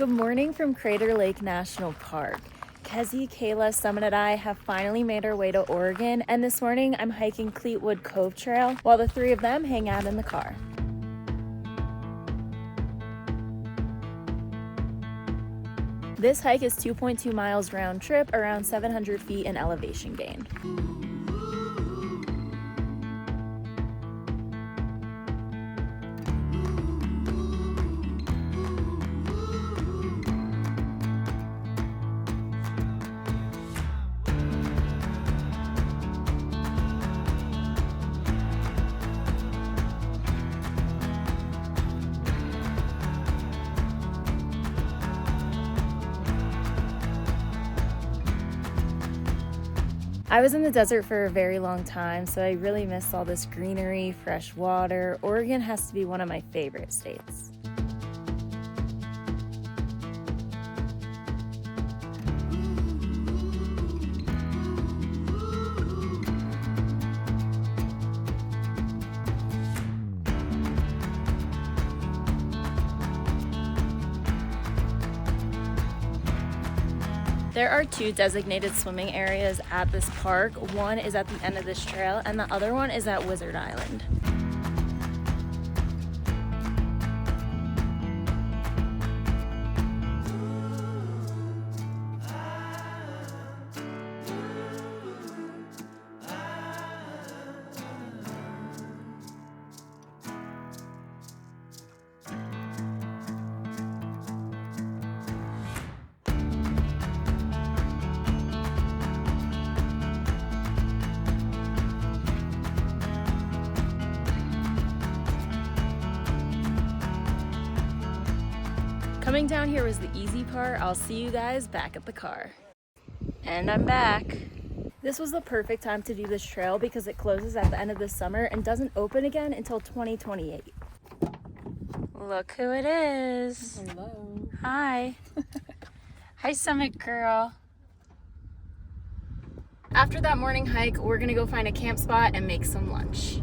Good morning from Crater Lake National Park. Kezzy, Kayla, Summit, and I have finally made our way to Oregon, and this morning I'm hiking Cleetwood Cove Trail while the three of them hang out in the car. This hike is 2.2 miles round trip, around 700 feet in elevation gain. I was in the desert for a very long time, so I really miss all this greenery, fresh water. Oregon has to be one of my favorite states. There are two designated swimming areas at this park. One is at the end of this trail, and the other one is at Wizard Island. Coming down here was the easy part. I'll see you guys back at the car. And I'm back. This was the perfect time to do this trail because it closes at the end of the summer and doesn't open again until 2028. Look who it is. Hello. Hi. Hi, Summit girl. After that morning hike, we're gonna go find a camp spot and make some lunch.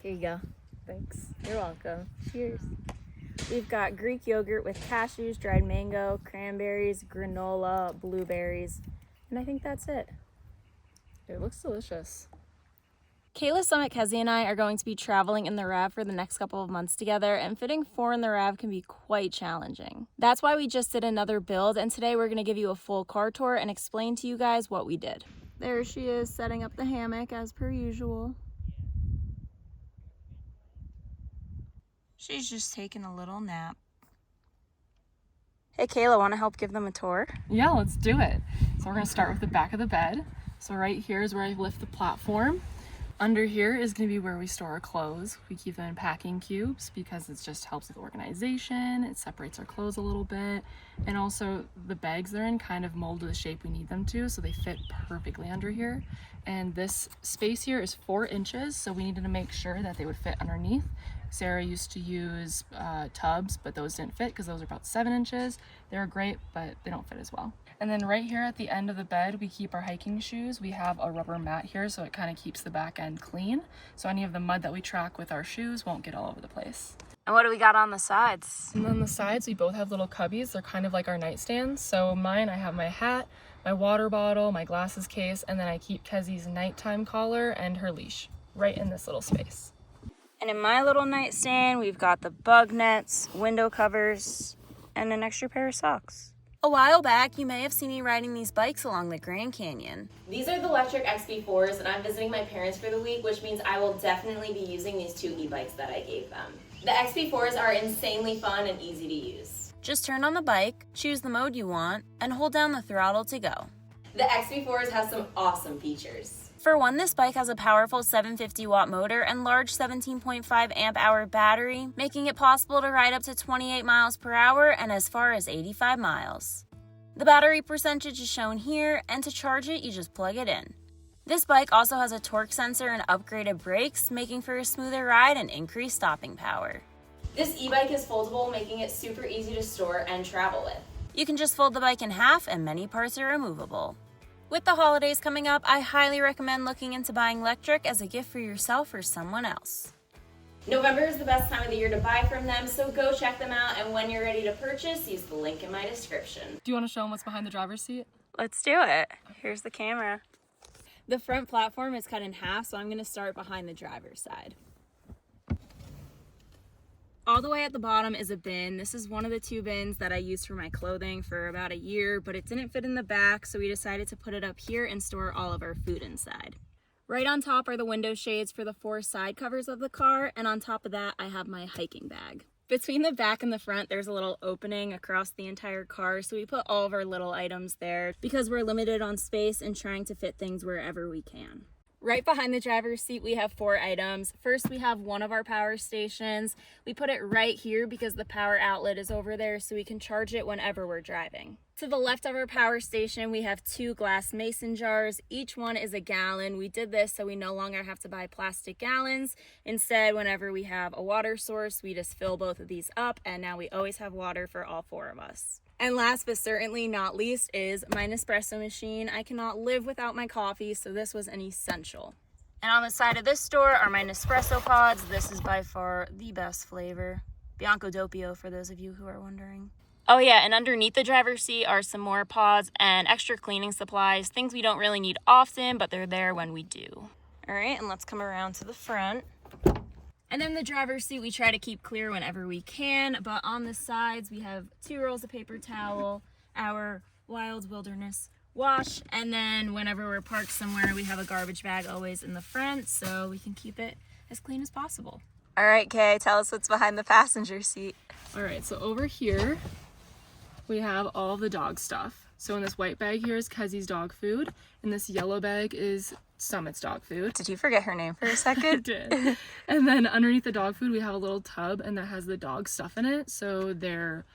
Here you go. Thanks. You're welcome. Cheers. We've got Greek yogurt with cashews, dried mango, cranberries, granola, blueberries, and I think that's it. It looks delicious. Kayla, Summit, Kezzy, and I are going to be traveling in the RAV for the next couple of months together, and fitting 4 in the RAV can be quite challenging. That's why we just did another build, and today we're going to give you a full car tour and explain to you guys what we did. There she is, setting up the hammock as per usual. She's just taking a little nap. Hey Kayla, want to help give them a tour? Yeah, let's do it. So we're gonna start with the back of the bed. So right here is where I lift the platform. Under here is gonna be where we store our clothes. We keep them in packing cubes because it just helps with organization. It separates our clothes a little bit. And also the bags they're in kind of mold to the shape we need them to, so they fit perfectly under here. And this space here is 4 inches, so we needed to make sure that they would fit underneath. Sarah used to use tubs, but those didn't fit because those are about 7 inches. They're great, but they don't fit as well. And then right here at the end of the bed, we keep our hiking shoes. We have a rubber mat here, so it kind of keeps the back end clean. So any of the mud that we track with our shoes won't get all over the place. And what do we got on the sides? And on the sides, we both have little cubbies. They're kind of like our nightstands. So mine, I have my hat, my water bottle, my glasses case, and then I keep Kezzy's nighttime collar and her leash right in this little space. And in my little nightstand, we've got the bug nets, window covers, and an extra pair of socks. A while back, you may have seen me riding these bikes along the Grand Canyon. These are the Lectric XB4s, and I'm visiting my parents for the week, which means I will definitely be using these 2 e-bikes that I gave them. The XP4s are insanely fun and easy to use. Just turn on the bike, choose the mode you want, and hold down the throttle to go. The XP4s have some awesome features. For one, this bike has a powerful 750 watt motor and large 17.5 amp hour battery, making it possible to ride up to 28 miles per hour and as far as 85 miles. The battery percentage is shown here, and to charge it, you just plug it in. This bike also has a torque sensor and upgraded brakes, making for a smoother ride and increased stopping power. This e-bike is foldable, making it super easy to store and travel with. You can just fold the bike in half and many parts are removable. With the holidays coming up, I highly recommend looking into buying Lectric as a gift for yourself or someone else. November is the best time of the year to buy from them, so go check them out, and when you're ready to purchase, use the link in my description. Do you want to show them what's behind the driver's seat? Let's do it. Here's the camera. The front platform is cut in half, so I'm going to start behind the driver's side. All the way at the bottom is a bin. This is one of the 2 bins that I used for my clothing for about a year, but it didn't fit in the back, so we decided to put it up here and store all of our food inside. Right on top are the window shades for the 4 side covers of the car, and on top of that I have my hiking bag. Between the back and the front, there's a little opening across the entire car, so we put all of our little items there because we're limited on space and trying to fit things wherever we can. Right behind the driver's seat, we have 4 items. First, we have one of our power stations. We put it right here because the power outlet is over there, so we can charge it whenever we're driving. To the left of our power station, we have 2 glass mason jars. Each one is a gallon. We did this so we no longer have to buy plastic gallons. Instead, whenever we have a water source, we just fill both of these up, and now we always have water for all 4 of us. And last but certainly not least is my Nespresso machine. I cannot live without my coffee, so this was an essential. And on the side of this store are my Nespresso pods. This is by far the best flavor. Bianco Doppio, for those of you who are wondering. Oh yeah, and underneath the driver's seat are some more pods and extra cleaning supplies, things we don't really need often, but they're there when we do. All right, and let's come around to the front. And then the driver's seat we try to keep clear whenever we can, but on the sides we have 2 rolls of paper towel, our Wild Wilderness wash, and then whenever we're parked somewhere we have a garbage bag always in the front so we can keep it as clean as possible. All right, Kay, tell us what's behind the passenger seat. All right, so over here we have all the dog stuff. So in this white bag here is Kezzy's dog food, and this yellow bag is Summit's dog food. Did you forget her name for a second? I did. And then underneath the dog food we have a little tub, and that has the dog stuff in it. So they're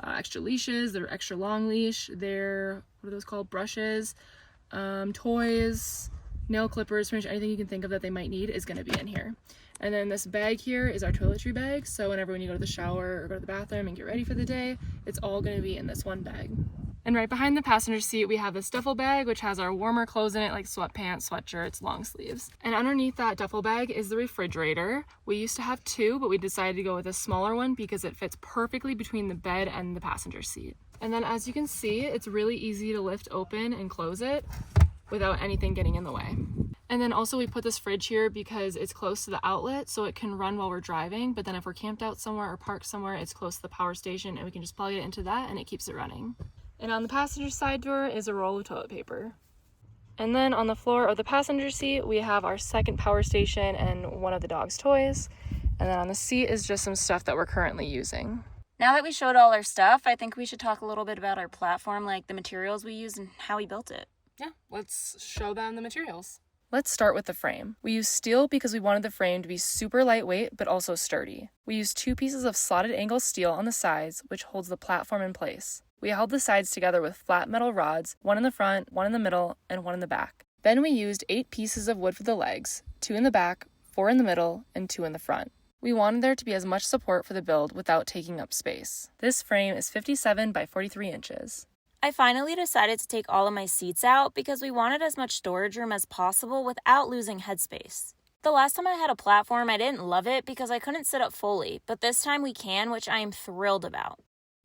extra leashes, they're extra long leash, they're, what are those called, brushes, toys, nail clippers, pretty much anything you can think of that they might need is going to be in here. And then this bag here is our toiletry bag, so whenever when you go to the shower or go to the bathroom and get ready for the day, it's all going to be in this one bag. And right behind the passenger seat we have this duffel bag, which has our warmer clothes in it, like sweatpants, sweatshirts, long sleeves. And underneath that duffel bag is the refrigerator. We used to have 2, but we decided to go with a smaller one because it fits perfectly between the bed and the passenger seat. And then as you can see, it's really easy to lift open and close it without anything getting in the way. And then also we put this fridge here because it's close to the outlet, so it can run while we're driving, but then if we're camped out somewhere or parked somewhere, it's close to the power station and we can just plug it into that and it keeps it running. And on the passenger side door is a roll of toilet paper. And then on the floor of the passenger seat, we have our second power station and one of the dog's toys. And then on the seat is just some stuff that we're currently using. Now that we showed all our stuff, I think we should talk a little bit about our platform, like the materials we used and how we built it. Yeah, let's show them the materials. Let's start with the frame. We used steel because we wanted the frame to be super lightweight but also sturdy. We used 2 pieces of slotted angle steel on the sides, which holds the platform in place. We held the sides together with flat metal rods, 1 in the front, 1 in the middle, and 1 in the back. Then we used 8 pieces of wood for the legs, 2 in the back, 4 in the middle, and 2 in the front. We wanted there to be as much support for the build without taking up space. This frame is 57 by 43 inches. I finally decided to take all of my seats out because we wanted as much storage room as possible without losing headspace. The last time I had a platform, I didn't love it because I couldn't sit up fully, but this time we can, which I am thrilled about.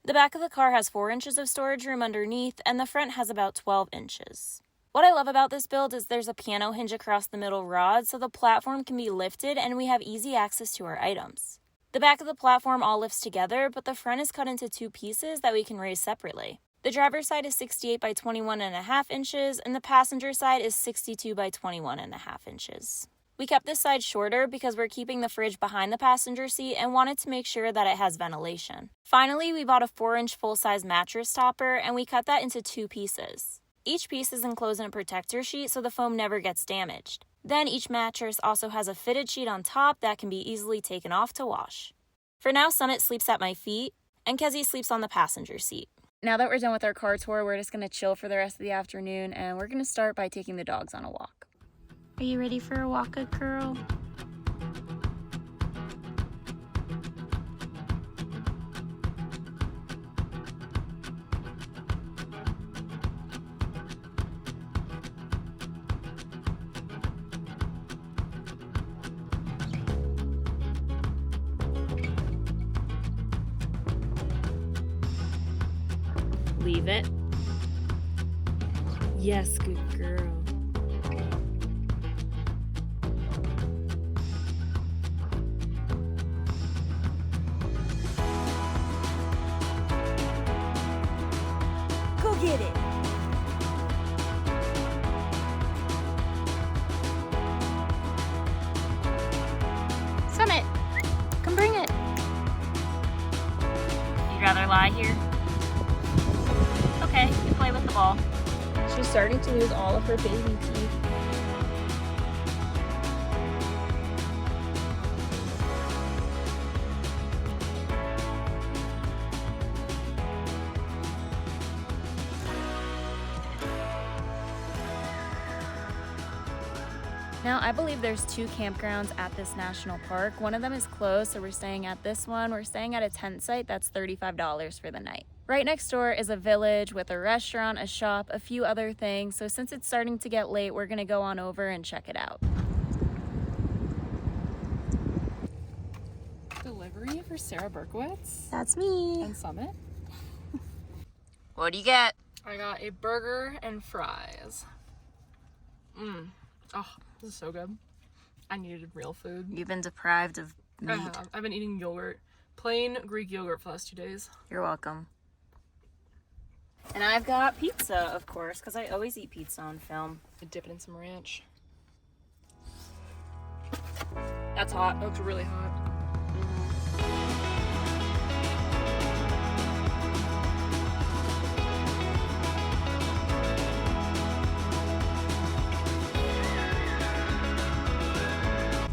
The back of the car has 4 inches of storage room underneath, and the front has about 12 inches. What I love about this build is there's a piano hinge across the middle rod, so the platform can be lifted and we have easy access to our items. The back of the platform all lifts together, but the front is cut into 2 pieces that we can raise separately. The driver's side is 68 by 21.5 inches, and the passenger side is 62 by 21.5 inches. We kept this side shorter because we're keeping the fridge behind the passenger seat and wanted to make sure that it has ventilation. Finally, we bought a 4-inch full-size mattress topper and we cut that into 2 pieces. Each piece is enclosed in a protector sheet so the foam never gets damaged. Then each mattress also has a fitted sheet on top that can be easily taken off to wash. For now, Summit sleeps at my feet and Kezzy sleeps on the passenger seat. Now that we're done with our car tour, we're just going to chill for the rest of the afternoon and we're going to start by taking the dogs on a walk. Are you ready for a walk, good girl? Leave it. Yes, good girl. Go get it. Summit, come bring it. You'd rather lie here? Okay, you play with the ball. She's starting to lose all of her baby teeth. Now, I believe there's 2 campgrounds at this national park. One of them is closed, so we're staying at this one. We're staying at a tent site that's $35 for the night. Right next door is a village with a restaurant, a shop, a few other things. So since it's starting to get late, we're gonna go on over and check it out. Delivery for Sarah Berkowitz That's me. and Summit. What do you get? I got a burger and fries. Oh, this is so good. I needed real food. You've been deprived of meat. I have. I've been eating yogurt. Plain Greek yogurt for the last 2 days. You're welcome. And I've got pizza, of course, because I always eat pizza on film. I dip it in some ranch. That's hot. That looks really hot.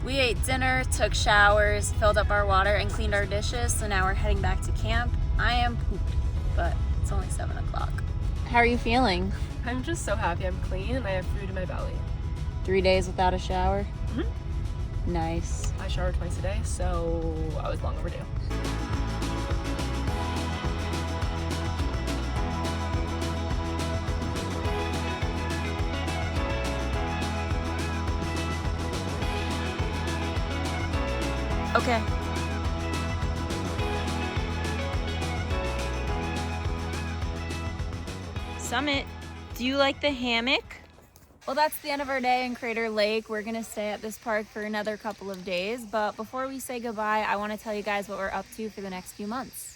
We ate dinner, took showers, filled up our water, and cleaned our dishes, so now we're heading back to camp. I am pooped, but it's only 7 o'clock. How are you feeling? I'm just so happy I'm clean and I have food in my belly. 3 days without a shower? Nice. I shower twice a day, so I was long overdue. Okay. Summit, do you like the hammock? Well, that's the end of our day in Crater Lake. We're gonna stay at this park for another couple of days, but before we say goodbye, I wanna tell you guys what we're up to for the next few months.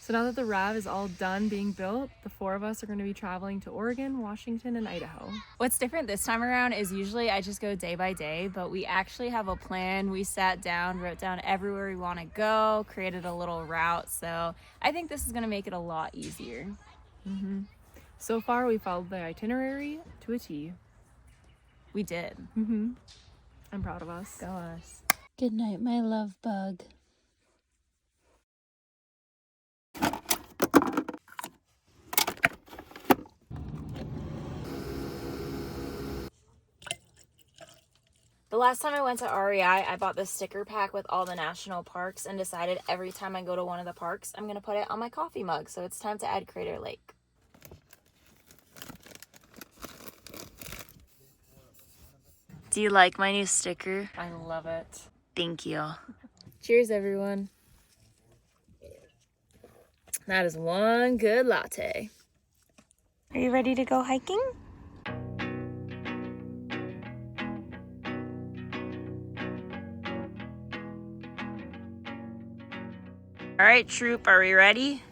So now that the RAV is all done being built, the 4 of us are going to be traveling to Oregon, Washington, and Idaho. What's different this time around is usually I just go day by day, but we actually have a plan. We sat down, wrote down everywhere we wanna go, created a little route, so I think this is gonna make it a lot easier. So far, we followed the itinerary to a T. We did. I'm proud of us. Go us. Good night, my love bug. The last time I went to REI, I bought the sticker pack with all the national parks and decided every time I go to one of the parks, I'm going to put it on my coffee mug. So it's time to add Crater Lake. Do you like my new sticker? I love it. Thank you. Cheers, everyone. That is one good latte. Are you ready to go hiking? All right, troop, are we ready?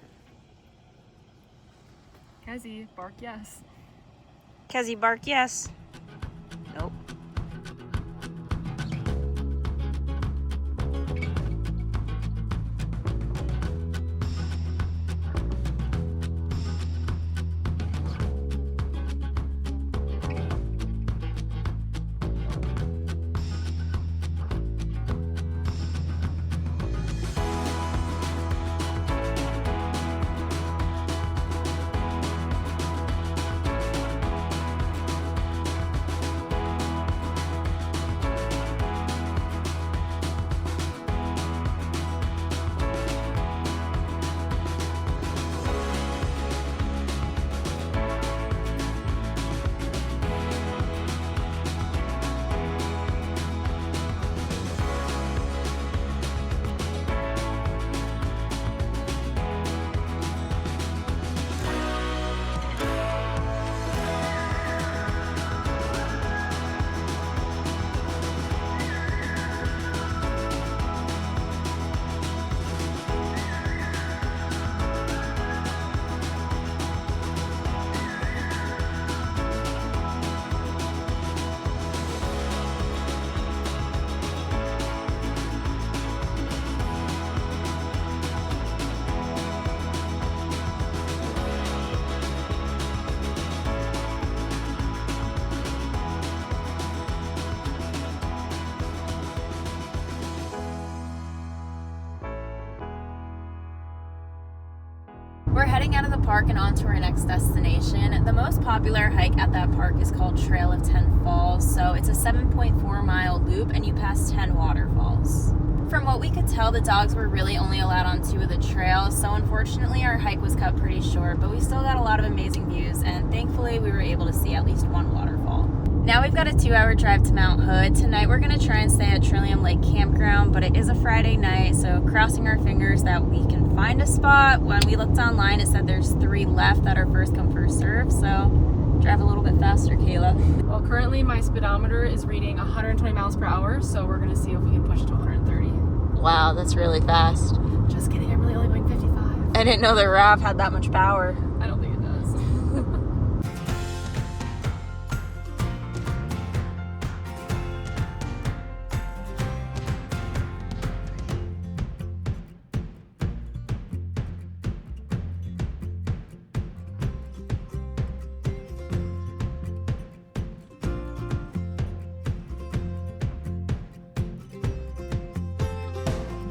Kezzy, bark yes. Kezzy, bark yes. Nope. We're heading out of the park and on to our next destination. The most popular hike at that park is called Trail of 10 Falls. So it's a 7.4 mile loop and you pass 10 waterfalls. From what we could tell, the dogs were really only allowed on 2 of the trails, so unfortunately our hike was cut pretty short, but we still got a lot of amazing views, and thankfully we were able to see at least one waterfall. Now we've got a 2-hour drive to Mount Hood. Tonight we're going to try and stay at Trillium Lake Campground, but it is a Friday night, so crossing our fingers that we can find a spot. When we looked online, it said there's 3 left that are first come first serve, so drive a little bit faster, Kayla. Well, currently my speedometer is reading 120 miles per hour, so we're gonna see if we can push it to 130. Wow, that's really fast. Just kidding, I'm really only going 55. I didn't know the RAV had that much power. I don't think it does.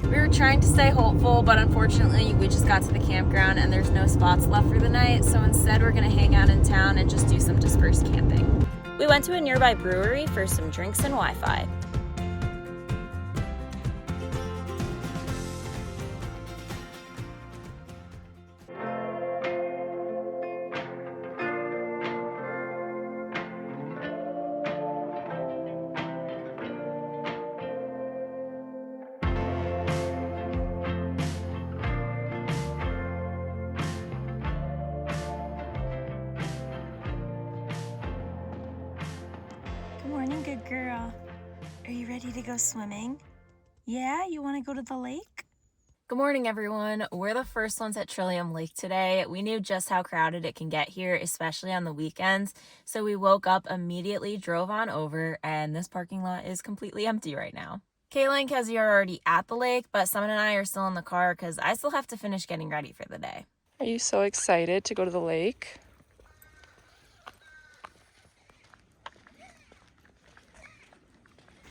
We were trying to stay hopeful, but unfortunately we just got to the campground and there's no spots left for the night, so instead we're gonna hang out in town and just do some dispersed camping. We went to a nearby brewery for some drinks and Wi-Fi. Good morning, good girl. Are you ready to go swimming? Yeah, you want to go to the lake? Good morning, everyone. We're the first ones at Trillium Lake today. We knew just how crowded it can get here, especially on the weekends. So we woke up, immediately drove on over, and this parking lot is completely empty right now. Kayla and Kezzy are already at the lake, but Summit and I are still in the car because I still have to finish getting ready for the day. Are you so excited to go to the lake?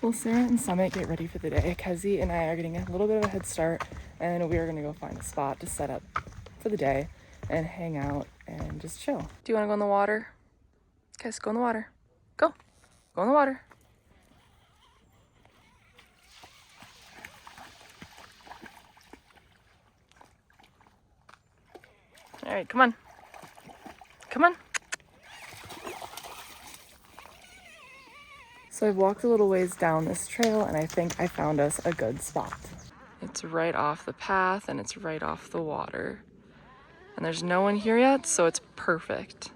Well, Sarah and Summit get ready for the day. Kezzy and I are getting a little bit of a head start, and we are going to go find a spot to set up for the day and hang out and just chill. Do you want to go in the water? Guys, go in the water. Go. Go in the water. All right, come on. Come on. So I've walked a little ways down this trail and I think I found us a good spot. It's right off the path and it's right off the water. And there's no one here yet, so it's perfect.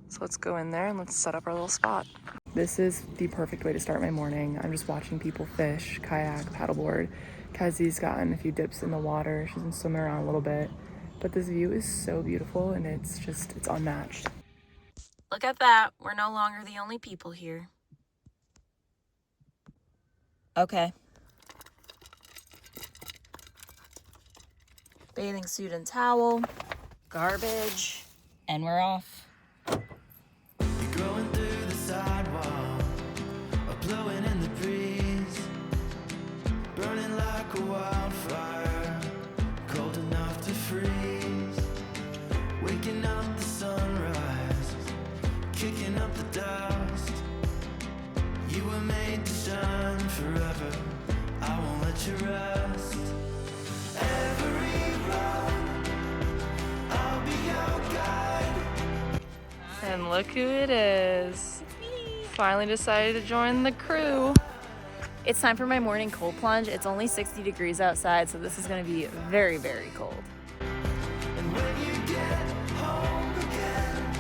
So let's go in there and let's set up our little spot. This is the perfect way to start my morning. I'm just watching people fish, kayak, paddleboard. Kezzy's gotten a few dips in the water. She's been swimming around a little bit. But this view is so beautiful and it's unmatched. Look at that. We're no longer the only people here. Okay. Bathing suit and towel, garbage, and we're off. Growing through the sidewalk, blowing in the breeze, burning like a wildfire, cold enough to freeze. Waking up the sunrise, kicking up the dust. You were made to shine forever. I won't let you rest. Every road, I'll be your guide. And look who it is. Finally decided to join the crew. It's time for my morning cold plunge. It's only 60 degrees outside, so this is going to be very, very cold. And when you get home again,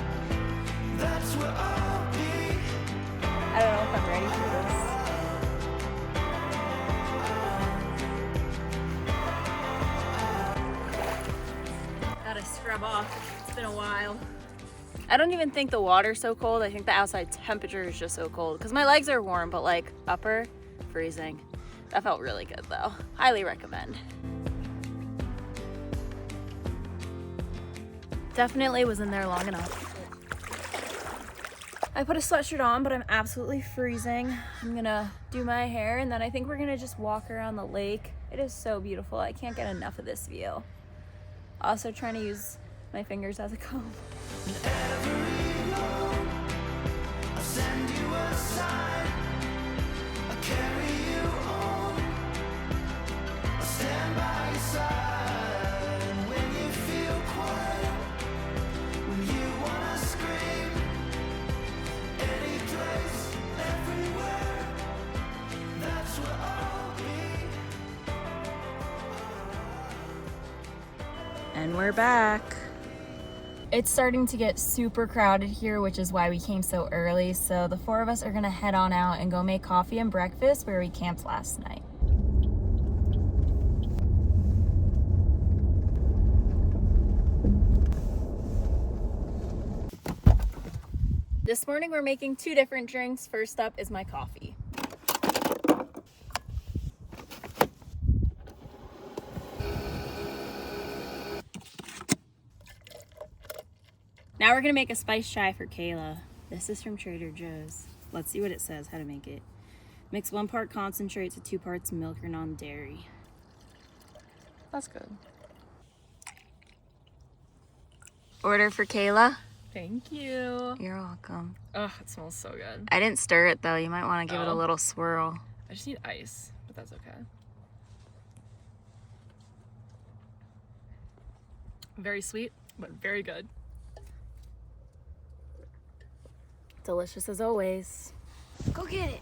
that's where I'll be. I don't know if I'm ready for this. Gotta scrub off. It's been a while. I don't even think the water's so cold. I think the outside temperature is just so cold because my legs are warm, but like upper, freezing. That felt really good though. Highly recommend. Definitely was in there long enough. I put a sweatshirt on, but I'm absolutely freezing. I'm gonna do my hair and then I think we're gonna just walk around the lake. It is so beautiful. I can't get enough of this view. Also trying to use my fingers as a comb. Every road, I'll send you a sign. I'll carry you home. I'll stand by your side. And when you feel quiet, when you wanna scream, any place, everywhere, that's where I'll be. And we're back. It's starting to get super crowded here, which is why we came so early. So the four of us are gonna head on out and go make coffee and breakfast where we camped last night. This morning we're making two different drinks. First up is my coffee. Now we're gonna make a spice chai for Kayla. This is from Trader Joe's. Let's see what it says, how to make it. Mix 1 part concentrate to 2 parts milk or non-dairy. That's good. Order for Kayla? Thank you. You're welcome. Oh, it smells so good. I didn't stir it though. You might want to give it a Oh. little swirl. I just need ice, but that's okay. Very sweet, but very good. Delicious as always. Go get it.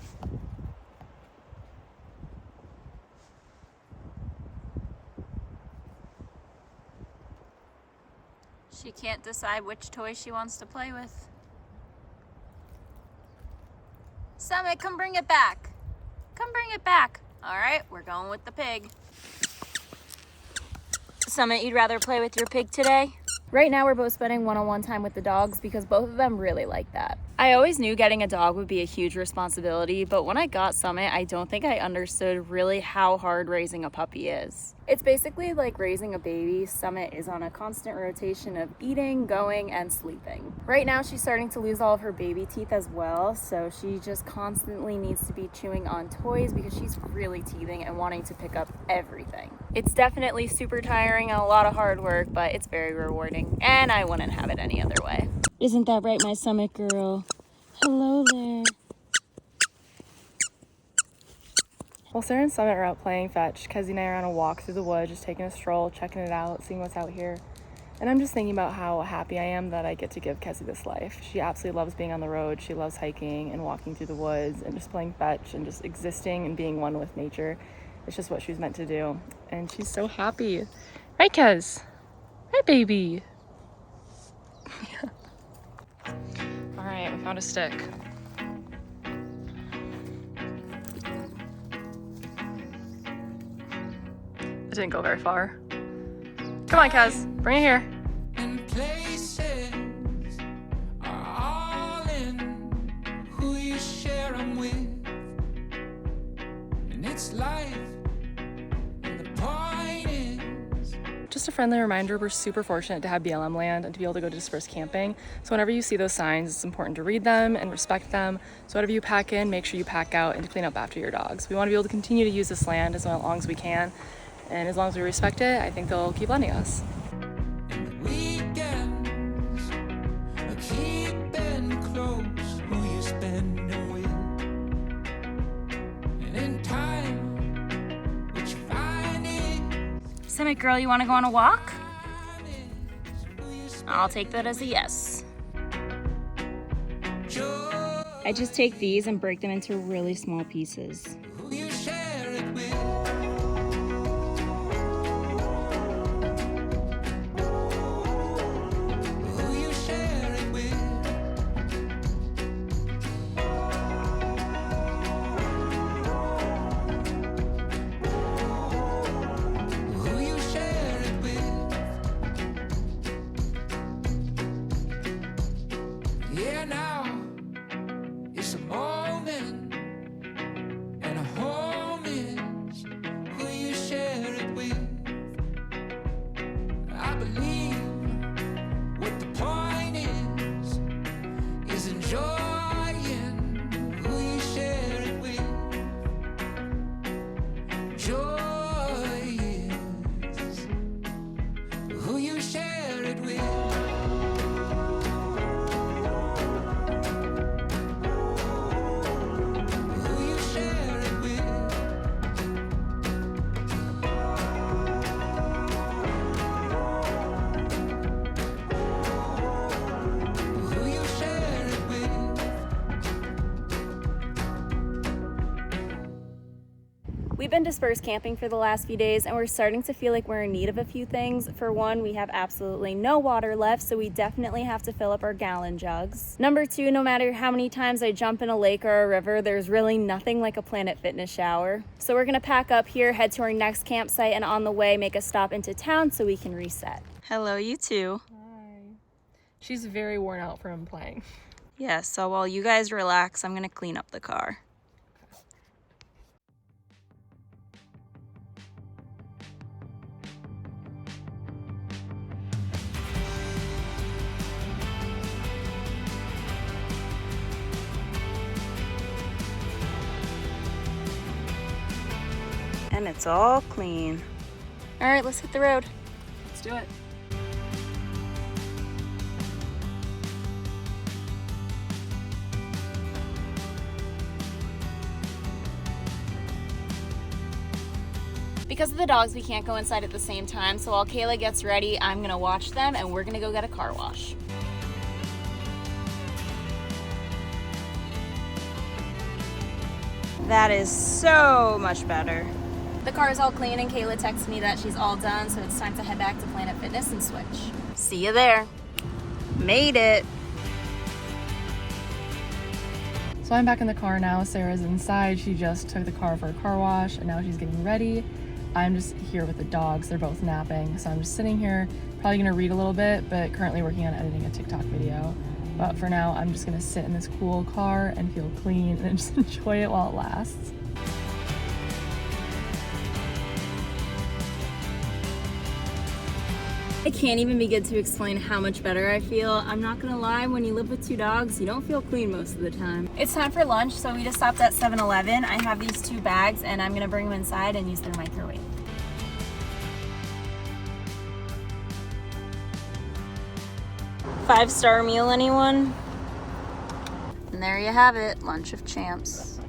She can't decide which toy she wants to play with. Summit, come bring it back. Come bring it back. All right, we're going with the pig. Summit, you'd rather play with your pig today? Right now we're both spending one-on-one time with the dogs because both of them really like that. I always knew getting a dog would be a huge responsibility, but when I got Summit, I don't think I understood really how hard raising a puppy is. It's basically like raising a baby. Summit is on a constant rotation of eating, going, and sleeping. Right now she's starting to lose all of her baby teeth as well, so she just constantly needs to be chewing on toys because she's really teething and wanting to pick up everything. It's definitely super tiring and a lot of hard work, but it's very rewarding, and I wouldn't have it any other way. Isn't that right, my Summit girl? Hello there. While Sarah and Summit are out playing fetch, Kezzy and I are on a walk through the woods, just taking a stroll, checking it out, seeing what's out here. And I'm just thinking about how happy I am that I get to give Kezzy this life. She absolutely loves being on the road. She loves hiking and walking through the woods and just playing fetch and just existing and being one with nature. It's just what she's meant to do. And she's so happy. Right, Kez? Right, baby? All right, we found a stick. It didn't go very far. Come on, Kez, bring it here. And places are all in who you share them with. And it's life, and the point is, Just a friendly reminder, we're super fortunate to have BLM land and to be able to go to dispersed camping. So whenever you see those signs, it's important to read them and respect them. So whatever you pack in, make sure you pack out and to clean up after your dogs. We want to be able to continue to use this land as long as we can. And as long as we respect it, I think they'll keep lending us. and the weekends are keeping close who you spending with. And in time, what you find is Summit girl, you want to go on a walk? who you I'll take that as a yes. joy, I just take these and break them into really small pieces. who you share it with. Who you share it with. Who you share it with. Yeah, now it's a moment, and a home is We've been dispersed camping for the last few days and we're starting to feel like we're in need of a few things. For one, we have absolutely no water left, so we definitely have to fill up our gallon jugs. Number two, no matter how many times I jump in a lake or a river, there's really nothing like a Planet Fitness shower. So we're gonna pack up here, head to our next campsite, and on the way make a stop into town so we can reset. Hello, you two. Hi. She's very worn out from playing. Yeah, so while you guys relax, I'm gonna clean up the car. And it's all clean. All right, let's hit the road. Let's do it. Because of the dogs, we can't go inside at the same time, so while Kayla gets ready, I'm gonna watch them and we're gonna go get a car wash. That is so much better. The car is all clean and Kayla texted me that she's all done, so it's time to head back to Planet Fitness and switch. See you there. Made it. So I'm back in the car now. Sarah's inside. She just took the car for a car wash and now she's getting ready. I'm just here with the dogs. They're both napping. So I'm just sitting here, probably gonna read a little bit, but currently working on editing a TikTok video. But for now, I'm just gonna sit in this cool car and feel clean and just enjoy it while it lasts. I can't even begin to explain how much better I feel. I'm not gonna lie, when you live with two dogs, you don't feel clean most of the time. It's time for lunch, so we just stopped at 7-Eleven. I have these two bags and I'm gonna bring them inside and use their microwave. Five-star meal, anyone? And there you have it, lunch of champs.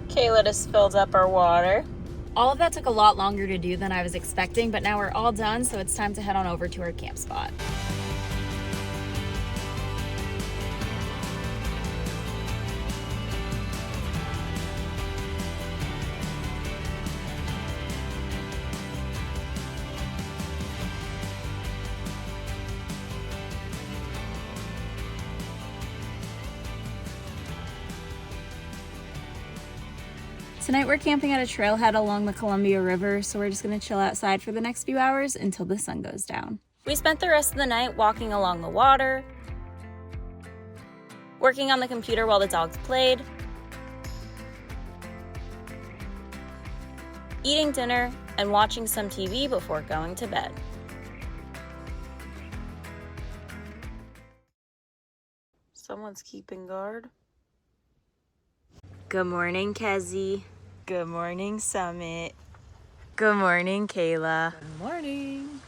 Kayla just filled up our water. All of that took a lot longer to do than I was expecting, but now we're all done, so it's time to head on over to our camp spot. Tonight we're camping at a trailhead along the Columbia River, so we're just gonna chill outside for the next few hours until the sun goes down. We spent the rest of the night walking along the water, working on the computer while the dogs played, eating dinner, and watching some TV before going to bed. Someone's keeping guard. Good morning, Kezzy. Good morning, Summit. Good morning, Kayla. Good morning.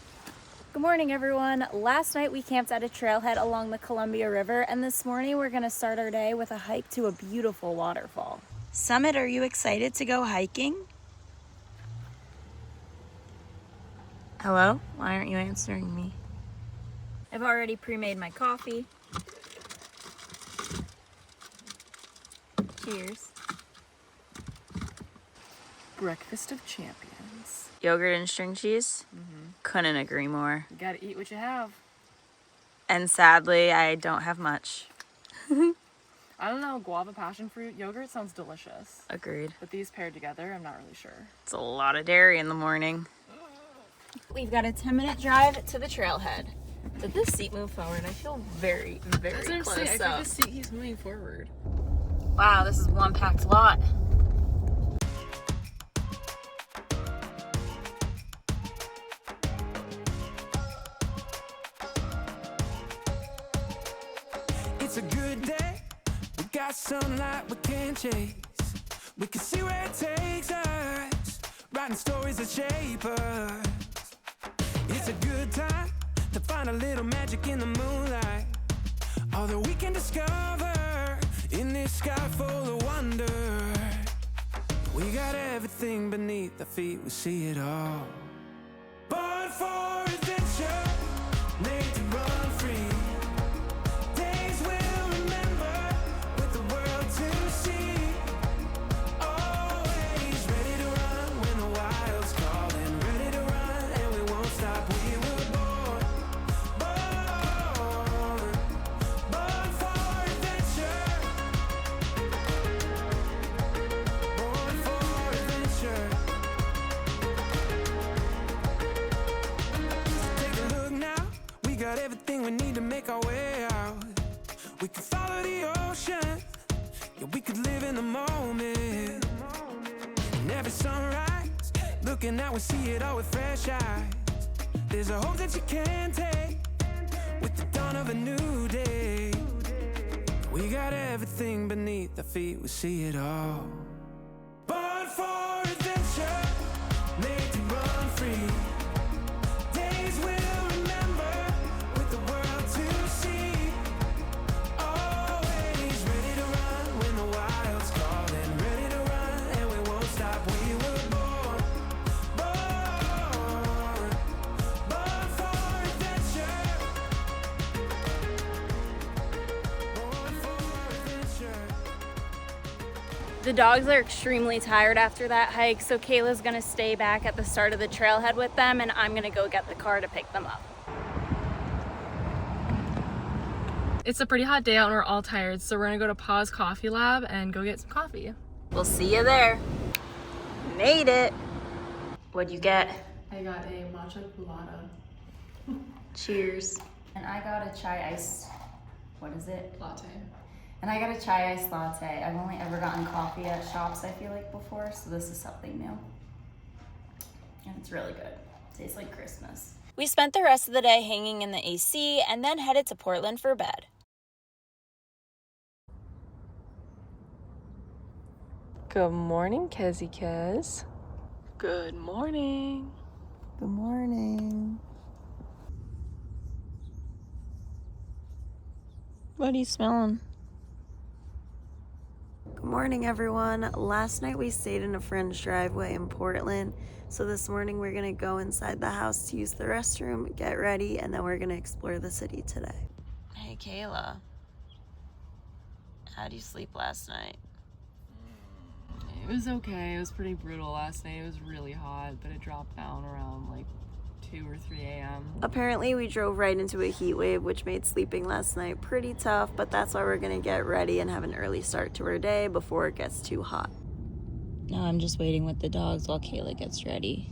Good morning, everyone. Last night we camped at a trailhead along the Columbia River, and this morning we're gonna start our day with a hike to a beautiful waterfall. Summit, are you excited to go hiking? Hello? Why aren't you answering me? I've already pre-made my coffee. Cheers. Breakfast of champions. Yogurt and string cheese? Couldn't agree more. You gotta eat what you have. And sadly, I don't have much. I don't know, guava passion fruit yogurt sounds delicious. Agreed. But these paired together, I'm not really sure. It's a lot of dairy in the morning. We've got a 10-minute drive to the trailhead. Did this seat move forward? I feel very, very close I think up. the seat keeps moving forward. Wow, this is one packed lot. It's a good day. We got sunlight we can't chase. We can see where it takes us. Writing stories that shape us. It's a good time to find a little magic in the moonlight. All that we can discover in this sky full of wonder. We got everything beneath our feet, we see it all. Born for adventure, made to run free. Days we'll remember with the world to see. Yeah, we could live in the moment. And every sunrise, looking out, we see it all with fresh eyes. There's a hope that you can take with the dawn of a new day. We got everything beneath our feet, we see it all. Born for adventure, made to run free. Days we'll remember with the world to see. Always ready to run when the wild's calling. Ready to run and we won't stop. We were born for adventure. Born for adventure. The dogs are extremely tired after that hike, so Kayla's gonna stay back at the start of the trailhead with them, and I'm gonna go get the car to pick them up. It's a pretty hot day out and we're all tired, so we're gonna go to Pa's Coffee Lab and go get some coffee. We'll see you there. Made it. What'd you get? I got a matcha colada Cheers. And I got a chai iced, what is it? latte. And I got a chai iced latte. I've only ever gotten coffee at shops, I feel like, before, so this is something new. And it's really good. Tastes like Christmas. We spent the rest of the day hanging in the AC and then headed to Portland for bed. Good morning, Kezzy Kez. Good morning. Good morning. What are you smelling? Good morning, everyone. Last night we stayed in a friend's driveway in Portland. So this morning we're gonna go inside the house to use the restroom, get ready, and then we're gonna explore the city today. Hey, Kayla. How'd you sleep last night? It was okay. It was pretty brutal last night. It was really hot, but it dropped down around like 2 or 3 a.m. Apparently we drove right into a heat wave, which made sleeping last night pretty tough, but that's why we're gonna get ready and have an early start to our day before it gets too hot. No, I'm just waiting with the dogs while Kayla gets ready.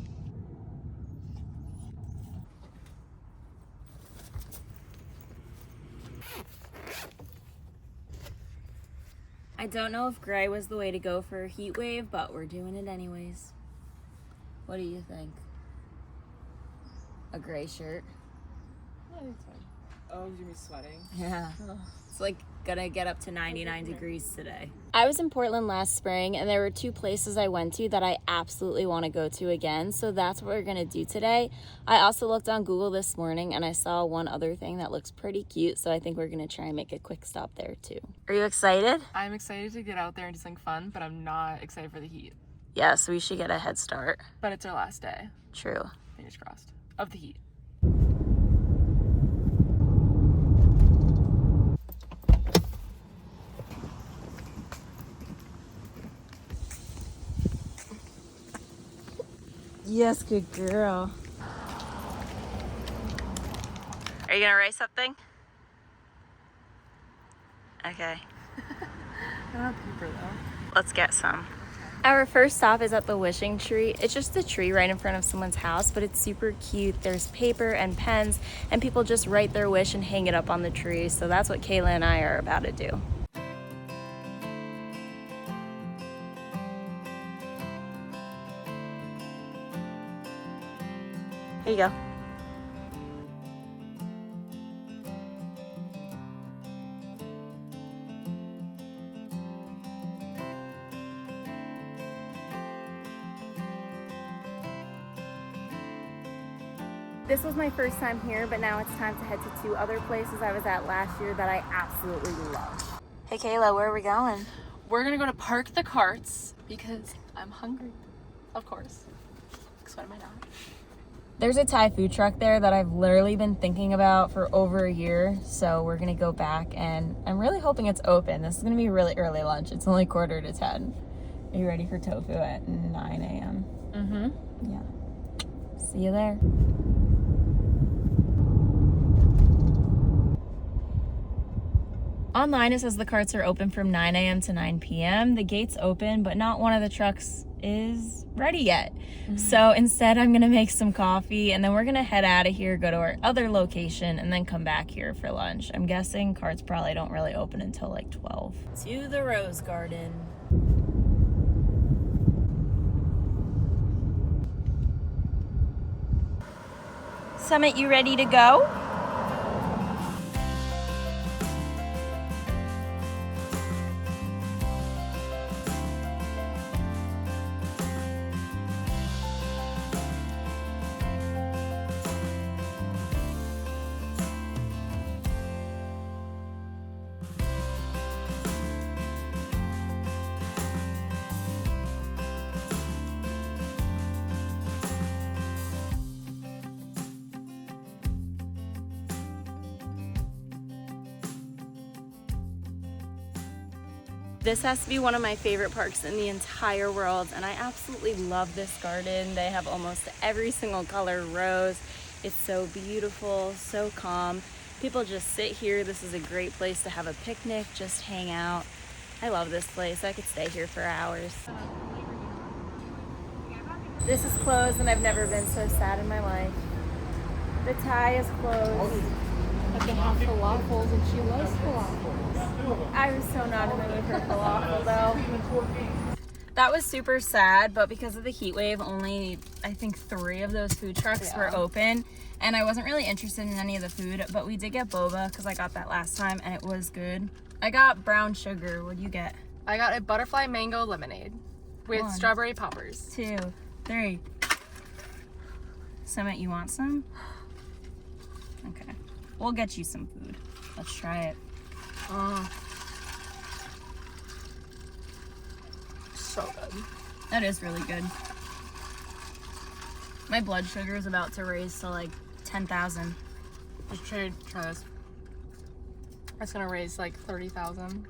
I don't know if gray was the way to go for a heat wave, but we're doing it anyways. What do you think? A gray shirt? Yeah, it's fine. Oh, you're sweating. Yeah. It's like gonna get up to 99 degrees today. I was in Portland last spring and there were 2 places I went to that I absolutely want to go to again, so that's what we're gonna do today. I also looked on Google this morning and I saw one other thing that looks pretty cute, so I think we're gonna try and make a quick stop there too. Are you excited? I'm excited to get out there and do something fun, but I'm not excited for the heat. Yes, we should get a head start. But it's our last day, True. fingers crossed, of the heat. Yes, good girl. Are you gonna race something? Okay. I don't have paper though. Let's get some. Our first stop is at the wishing tree. It's just a tree right in front of someone's house, but it's super cute. There's paper and pens, and people just write their wish and hang it up on the tree. So that's what Kayla and I are about to do. Here you go. This was my first time here, but now it's time to head to 2 other places I was at last year that I absolutely love. Hey Kayla, where are we going? We're gonna go to Park the Carts because I'm hungry, of course. Because what am I not? There's a Thai food truck there that I've literally been thinking about for over a year, so we're gonna go back and I'm really hoping it's open. This is gonna be really early lunch. It's only 9:45. Are you ready for tofu at 9 a.m.? Mm-hmm. Yeah. See you there. Online it says the carts are open from 9 a.m. to 9 p.m. The gate's open, but not one of the trucks is ready yet. So instead I'm gonna make some coffee and then we're gonna head out of here, go to our other location, and then come back here for lunch. I'm guessing carts probably don't really open until like 12. To the rose garden. Summit, you ready to go? This has to be one of my favorite parks in the entire world, and I absolutely love this garden. They have almost every single color rose. It's so beautiful, so calm. People just sit here. This is a great place to have a picnic, just hang out. I love this place. I could stay here for hours. This is closed and I've never been so sad in my life. The Thai is closed. I can have falafels, and she loves falafels. I was so not in the mood for falafel though. That was super sad, but because of the heat wave, only I think 3 of those food trucks were open, and I wasn't really interested in any of the food, but we did get boba because I got that last time and it was good. I got brown sugar. What do you get? I got a butterfly mango lemonade with 1, strawberry poppers. 2, 3. Summit, you want some? Okay. We'll get you some food. Let's try it. So good. That is really good. My blood sugar is about to raise to like 10,000. Just try this. It's gonna raise like 30,000.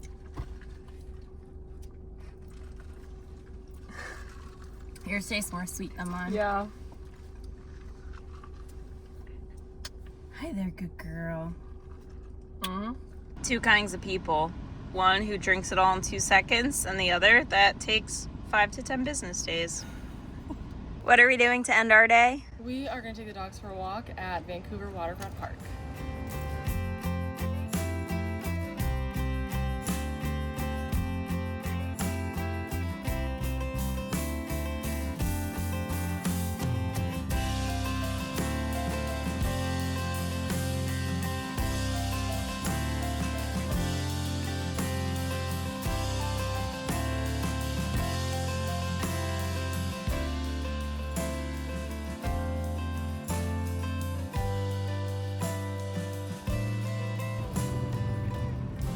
Yours tastes more sweet than mine. Yeah. Hi there, good girl. Mm-hmm. 2 kinds of people. One who drinks it all in 2 seconds, and the other that takes 5 to 10 business days. What are we doing to end our day? We are gonna take the dogs for a walk at Vancouver Waterfront Park.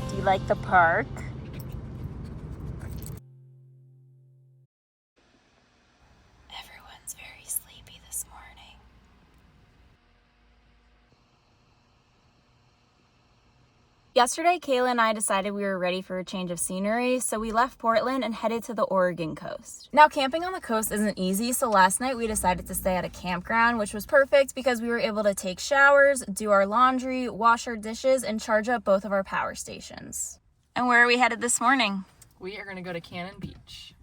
Do you like the park? Everyone's very sleepy this morning. Yesterday, Kayla and I decided we were ready for a change of scenery, so we left Portland and headed to the Oregon coast. Now, camping on the coast isn't easy, so last night we decided to stay at a campground, which was perfect because we were able to take showers, do our laundry, wash our dishes, and charge up both of our power stations. And where are we headed this morning? We are gonna go to Cannon Beach.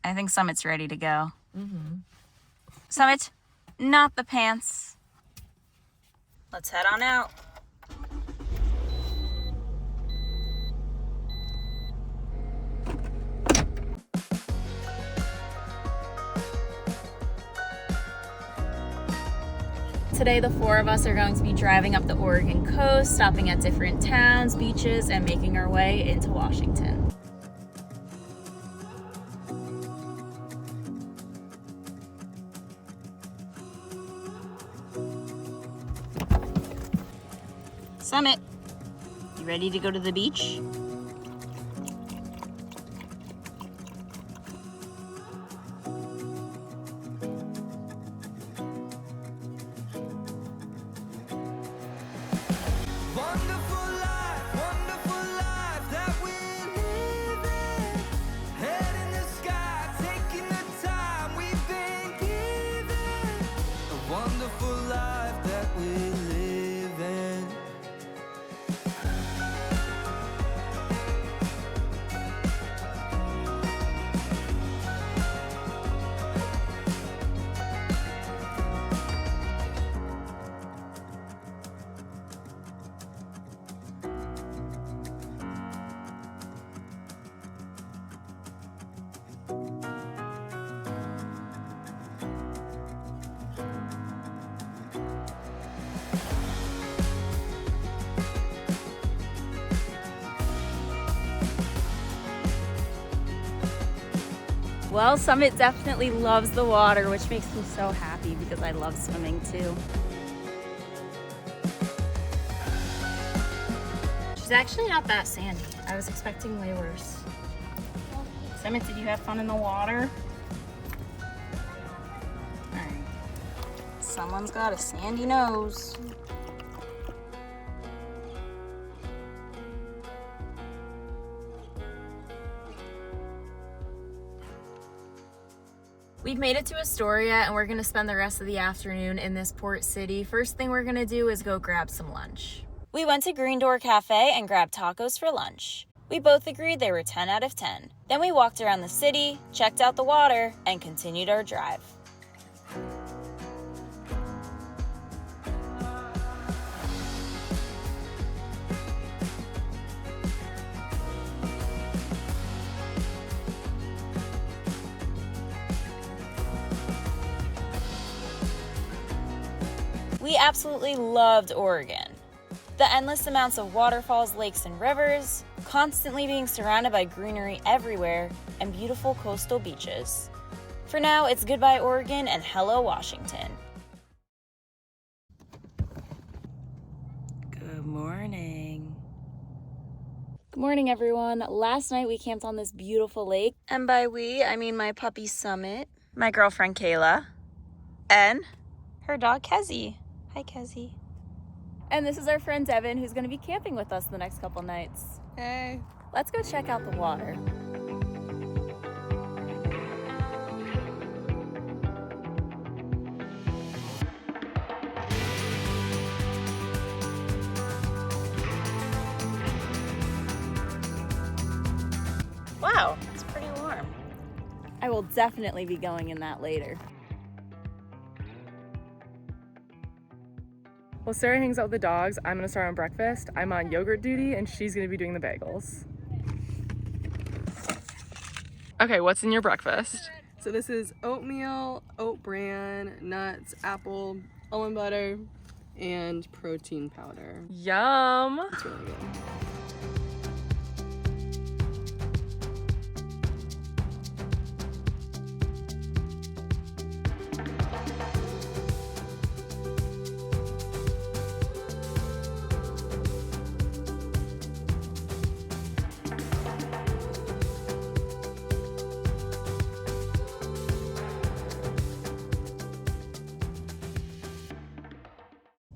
I think Summit's ready to go. Summit, not the pants. Let's head on out. Today, the 4 of us are going to be driving up the Oregon coast, stopping at different towns, beaches, and making our way into Washington. Summit, you ready to go to the beach? Wonderful life that we're living. Head in the sky, taking the time we've been given. A wonderful life that we're living. Well, Summit definitely loves the water, which makes me so happy because I love swimming too. She's actually not that sandy. I was expecting way worse. Summit, did you have fun in the water? Alright. Someone's got a sandy nose. We've made it to Astoria and we're gonna spend the rest of the afternoon in this port city. First thing we're gonna do is go grab some lunch. We went to Green Door Cafe and grabbed tacos for lunch. We both agreed they were 10 out of 10. Then we walked around the city, checked out the water, and continued our drive. We absolutely loved Oregon. The endless amounts of waterfalls, lakes, and rivers, constantly being surrounded by greenery everywhere, and beautiful coastal beaches. For now, it's goodbye Oregon and hello Washington. Good morning. Good morning, everyone. Last night we camped on this beautiful lake. And by we, I mean my puppy Summit, my girlfriend Kayla, and her dog Kezzy. Hi, Kezzy. And this is our friend Devin, who's going to be camping with us the next couple nights. Hey. Let's go check out the water. Wow, it's pretty warm. I will definitely be going in that later. Well, Sarah hangs out with the dogs. I'm gonna start on breakfast. I'm on yogurt duty and she's gonna be doing the bagels. Okay, what's in your breakfast? So this is oatmeal, oat bran, nuts, apple, almond butter, and protein powder. Yum! It's really good.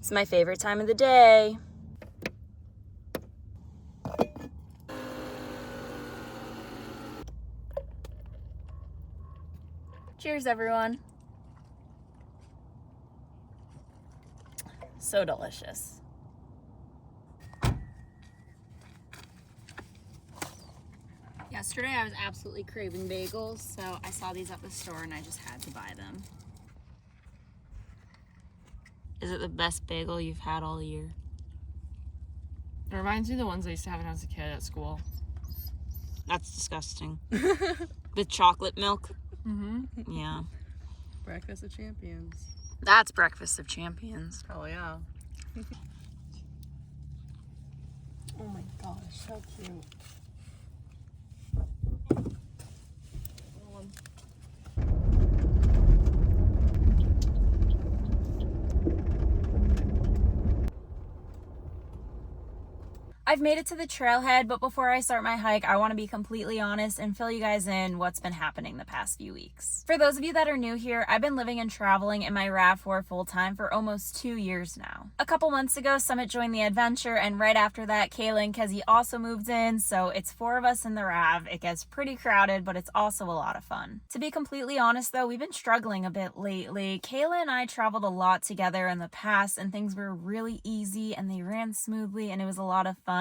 It's my favorite time of the day. Cheers, everyone. So delicious. Yesterday I was absolutely craving bagels, so I saw these at the store and I just had to buy them. Is it the best bagel you've had all year? It reminds me of the ones I used to have when I was a kid at school. That's disgusting. With chocolate milk? Mm-hmm. Yeah. Breakfast of champions. That's breakfast of champions. Oh yeah. Oh my gosh, so cute. I've made it to the trailhead, but before I start my hike, I want to be completely honest and fill you guys in what's been happening the past few weeks. For those of you that are new here, I've been living and traveling in my RAV4 full-time for almost 2 years now. A couple months ago, Summit joined the adventure, and right after that, Kayla and Kezzy also moved in, so it's 4 of us in the RAV. It gets pretty crowded, but it's also a lot of fun. To be completely honest though, we've been struggling a bit lately. Kayla and I traveled a lot together in the past, and things were really easy, and they ran smoothly, and it was a lot of fun.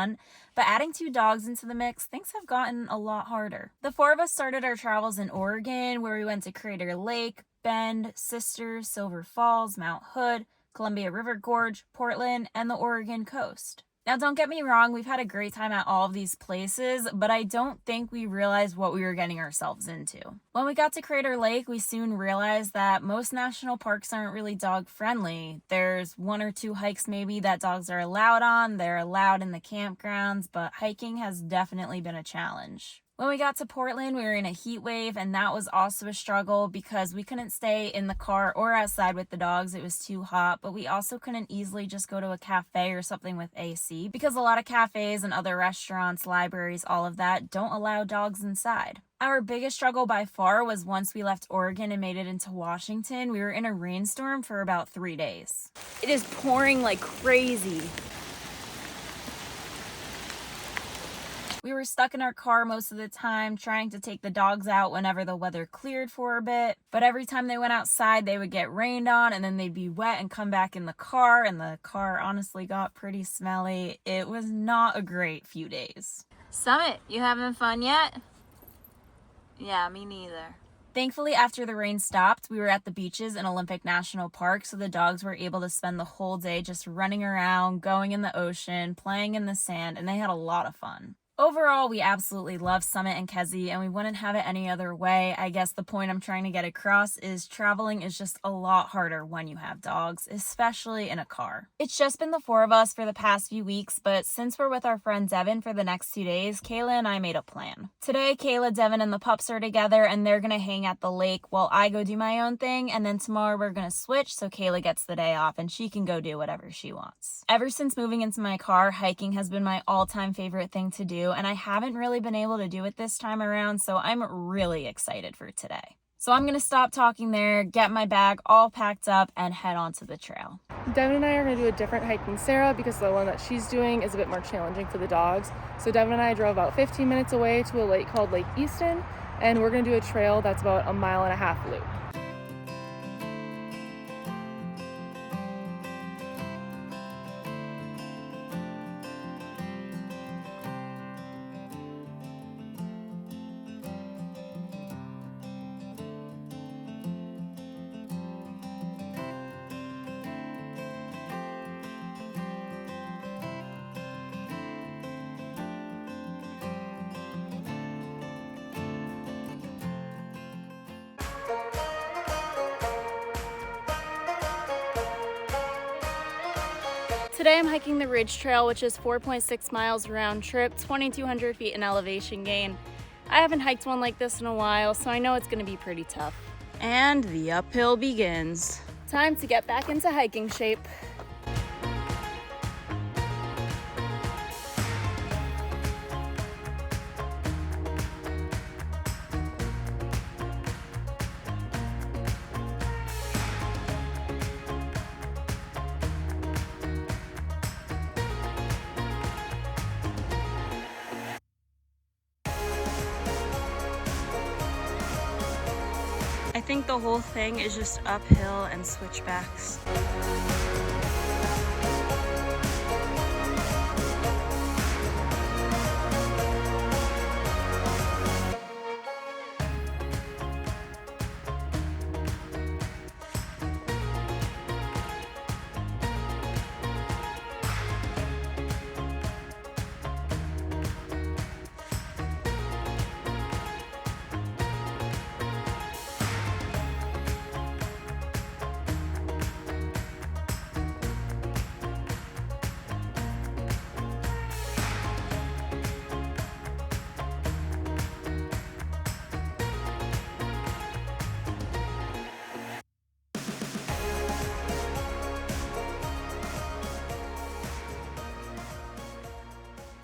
But adding 2 dogs into the mix, things have gotten a lot harder. The 4 of us started our travels in Oregon, where we went to Crater Lake, Bend, Sisters, Silver Falls, Mount Hood, Columbia River Gorge, Portland, and the Oregon coast. Now, don't get me wrong, we've had a great time at all of these places, but I don't think we realized what we were getting ourselves into. When we got to Crater Lake, we soon realized that most national parks aren't really dog friendly. There's 1 or 2 hikes maybe that dogs are allowed on, they're allowed in the campgrounds, but hiking has definitely been a challenge. When we got to Portland, we were in a heat wave, and that was also a struggle because we couldn't stay in the car or outside with the dogs. It was too hot, but we also couldn't easily just go to a cafe or something with AC because a lot of cafes and other restaurants, libraries, all of that don't allow dogs inside. Our biggest struggle by far was once we left Oregon and made it into Washington. We were in a rainstorm for about 3 days. It is pouring like crazy. We were stuck in our car most of the time, trying to take the dogs out whenever the weather cleared for a bit. But every time they went outside, they would get rained on and then they'd be wet and come back in the car. And the car honestly got pretty smelly. It was not a great few days. Summit, you having fun yet? Yeah, me neither. Thankfully, after the rain stopped, we were at the beaches in Olympic National Park, so the dogs were able to spend the whole day just running around, going in the ocean, playing in the sand, and they had a lot of fun. Overall, we absolutely love Summit and Kedzie, and we wouldn't have it any other way. I guess the point I'm trying to get across is traveling is just a lot harder when you have dogs, especially in a car. It's just been the 4 of us for the past few weeks, but since we're with our friend Devin for the next 2 days, Kayla and I made a plan. Today, Kayla, Devin, and the pups are together, and they're gonna hang at the lake while I go do my own thing, and then tomorrow we're gonna switch so Kayla gets the day off and she can go do whatever she wants. Ever since moving into my car, hiking has been my all-time favorite thing to do, and I haven't really been able to do it this time around, so I'm really excited for today. So I'm gonna stop talking there, get my bag all packed up, and head onto the trail. Devin and I are going to do a different hike than Sarah because the one that she's doing is a bit more challenging for the dogs. So Devin and I drove about 15 minutes away to a lake called Lake Easton, and we're going to do a trail that's about 1.5 mile loop. Today I'm hiking the Ridge Trail, which is 4.6 miles round trip, 2,200 feet in elevation gain. I haven't hiked one like this in a while, so I know it's gonna be pretty tough. And the uphill begins. Time to get back into hiking shape. I think the whole thing is just uphill and switchbacks.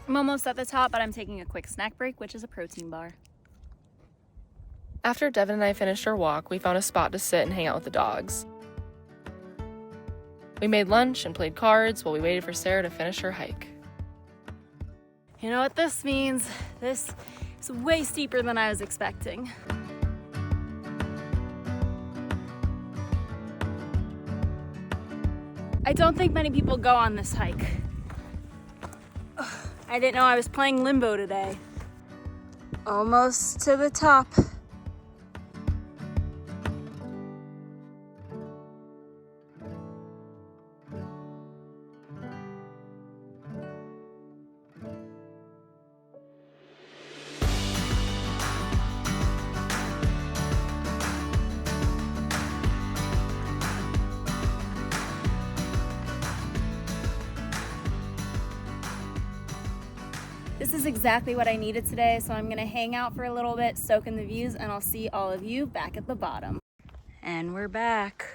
I'm almost at the top, but I'm taking a quick snack break, which is a protein bar. After Devin and I finished our walk, we found a spot to sit and hang out with the dogs. We made lunch and played cards while we waited for Sarah to finish her hike. You know what this means? This is way steeper than I was expecting. I don't think many people go on this hike. I didn't know I was playing limbo today. Almost to the top. This is exactly what I needed today, so I'm gonna hang out for a little bit, soak in the views, and I'll see all of you back at the bottom. And we're back.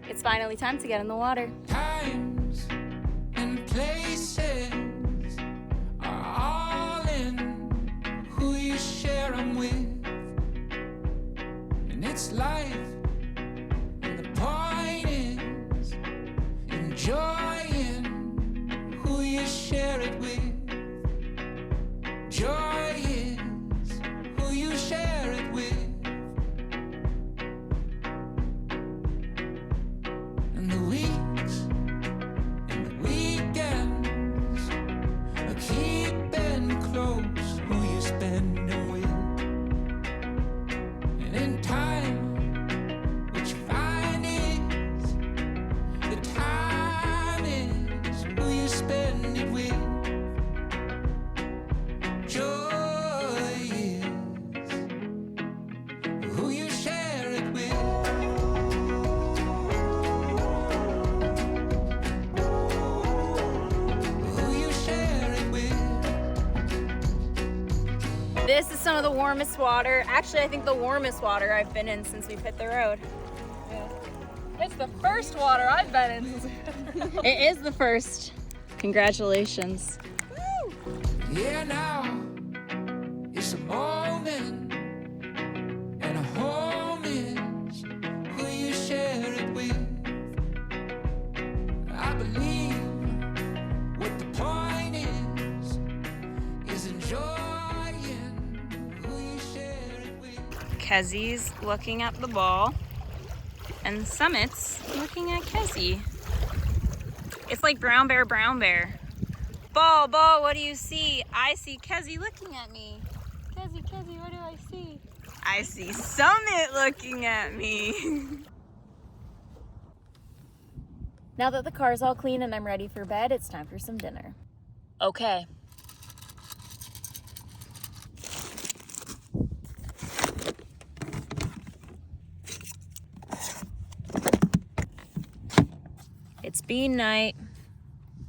It's finally time to get in the water. Times and places are all in who you share them with. And it's life, and the point is enjoying who you share it with. Joy is who you share it with. And the weeks and the weekends are keeping close who you spend them with. And in time, what you find is the time is who you spend it with. Joy is who you share it with. This is some of the warmest water. Actually, I think the warmest water I've been in since we've hit the road. It's the first water I've been in. It is the first. Congratulations. Yeah, now it's a moment, and a home is who you share it with. I believe what the point is enjoying who you share it with. Kezzy's looking at the ball, and Summit's looking at Kezzy. It's like brown bear, brown bear. Ball, ball, what do you see? I see Kezzy looking at me. Kezzy, Kezzy, what do I see? I see Summit looking at me. Now that the car's all clean and I'm ready for bed, it's time for some dinner. Okay. It's bean night.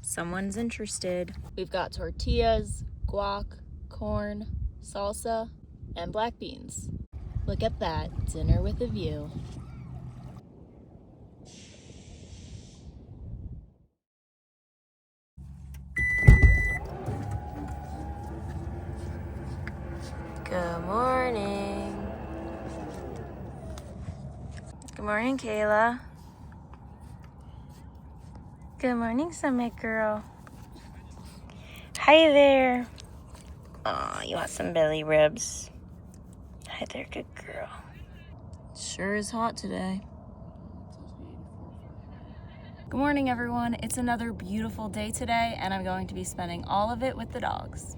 Someone's interested. We've got tortillas, guac, corn, salsa, and black beans. Look at that, dinner with a view. Good morning. Good morning, Kayla. Good morning, Summit girl. Hi there. Aw, you want some belly rubs? Hi there, good girl. Sure is hot today. Good morning, everyone. It's another beautiful day today, and I'm going to be spending all of it with the dogs.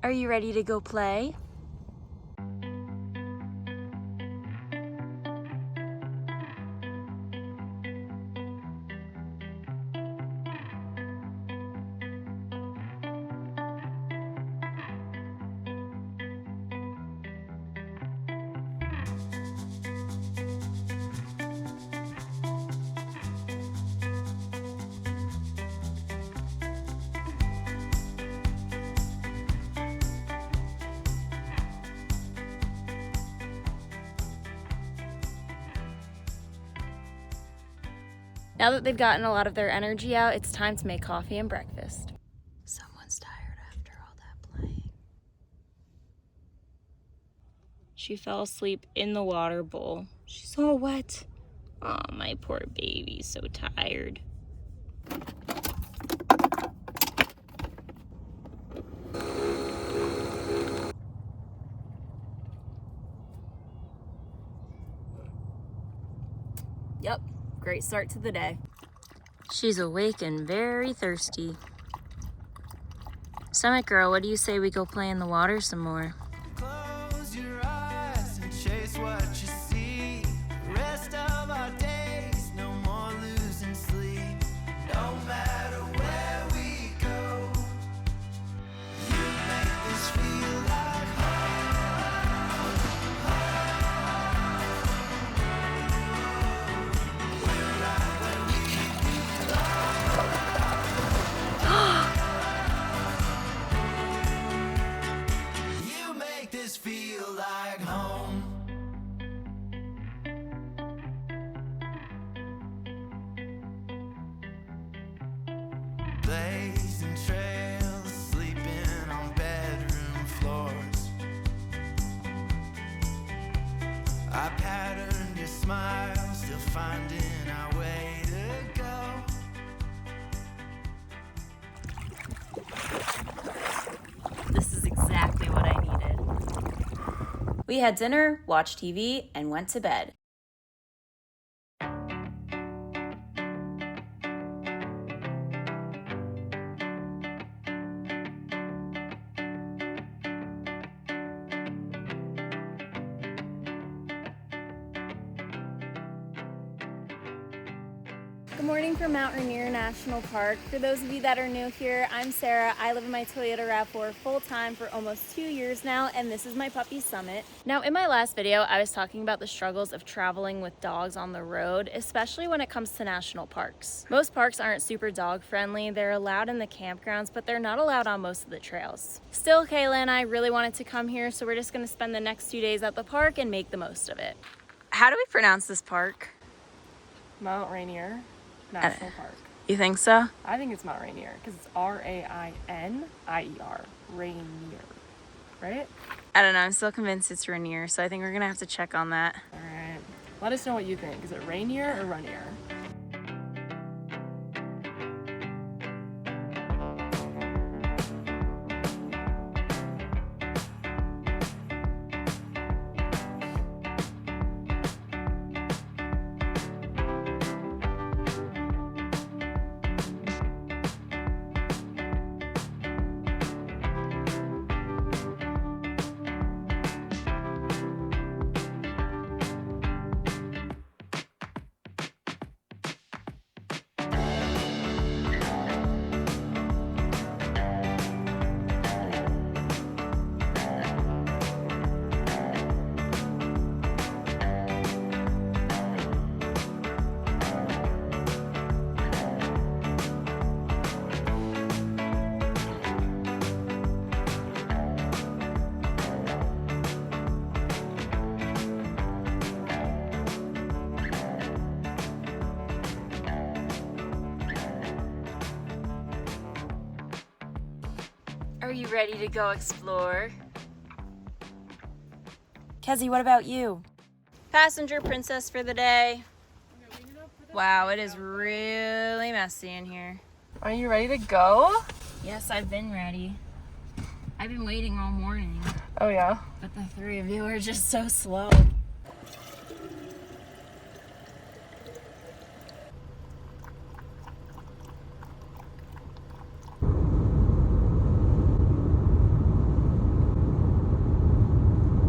Are you ready to go play? Now that they've gotten a lot of their energy out, it's time to make coffee and breakfast. Someone's tired after all that playing. She fell asleep in the water bowl. She's all wet. Oh, my poor baby, so tired. Yep, great start to the day. She's awake and very thirsty. Summit girl, what do you say we go play in the water some more? Close your eyes and chase what you see. Rest of our days, no more losing sleep. No matter where we go, you make this feel like home. blazing trails, sleeping on bedroom floors. I patterned your smile, still finding our way to go. This is exactly what I needed. We had dinner, watched TV, and went to bed. Good morning from Mount Rainier National Park. For those of you that are new here, I'm Sarah. I live in my Toyota RAV4 full-time for almost 2 years now, and this is my puppy Summit. Now, in my last video, I was talking about the struggles of traveling with dogs on the road, especially when it comes to national parks. Most parks aren't super dog-friendly. They're allowed in the campgrounds, but they're not allowed on most of the trails. Still, Kayla and I really wanted to come here, so we're just gonna spend the next 2 days at the park and make the most of it. How do we pronounce this park? Mount Rainier National Park. You think so? I think it's Mount Rainier because it's Rainier. Rainier. Right? I don't know. I'm still convinced it's Rainier, so I think we're gonna have to check on that. All right. Let us know what you think. Is it Rainier or Runier? Are you ready to go explore? Kezzy, what about you? Passenger princess for the day. Wow, it is really messy in here. Are you ready to go? Yes, I've been ready. I've been waiting all morning, Oh yeah. but the three of you are just so slow.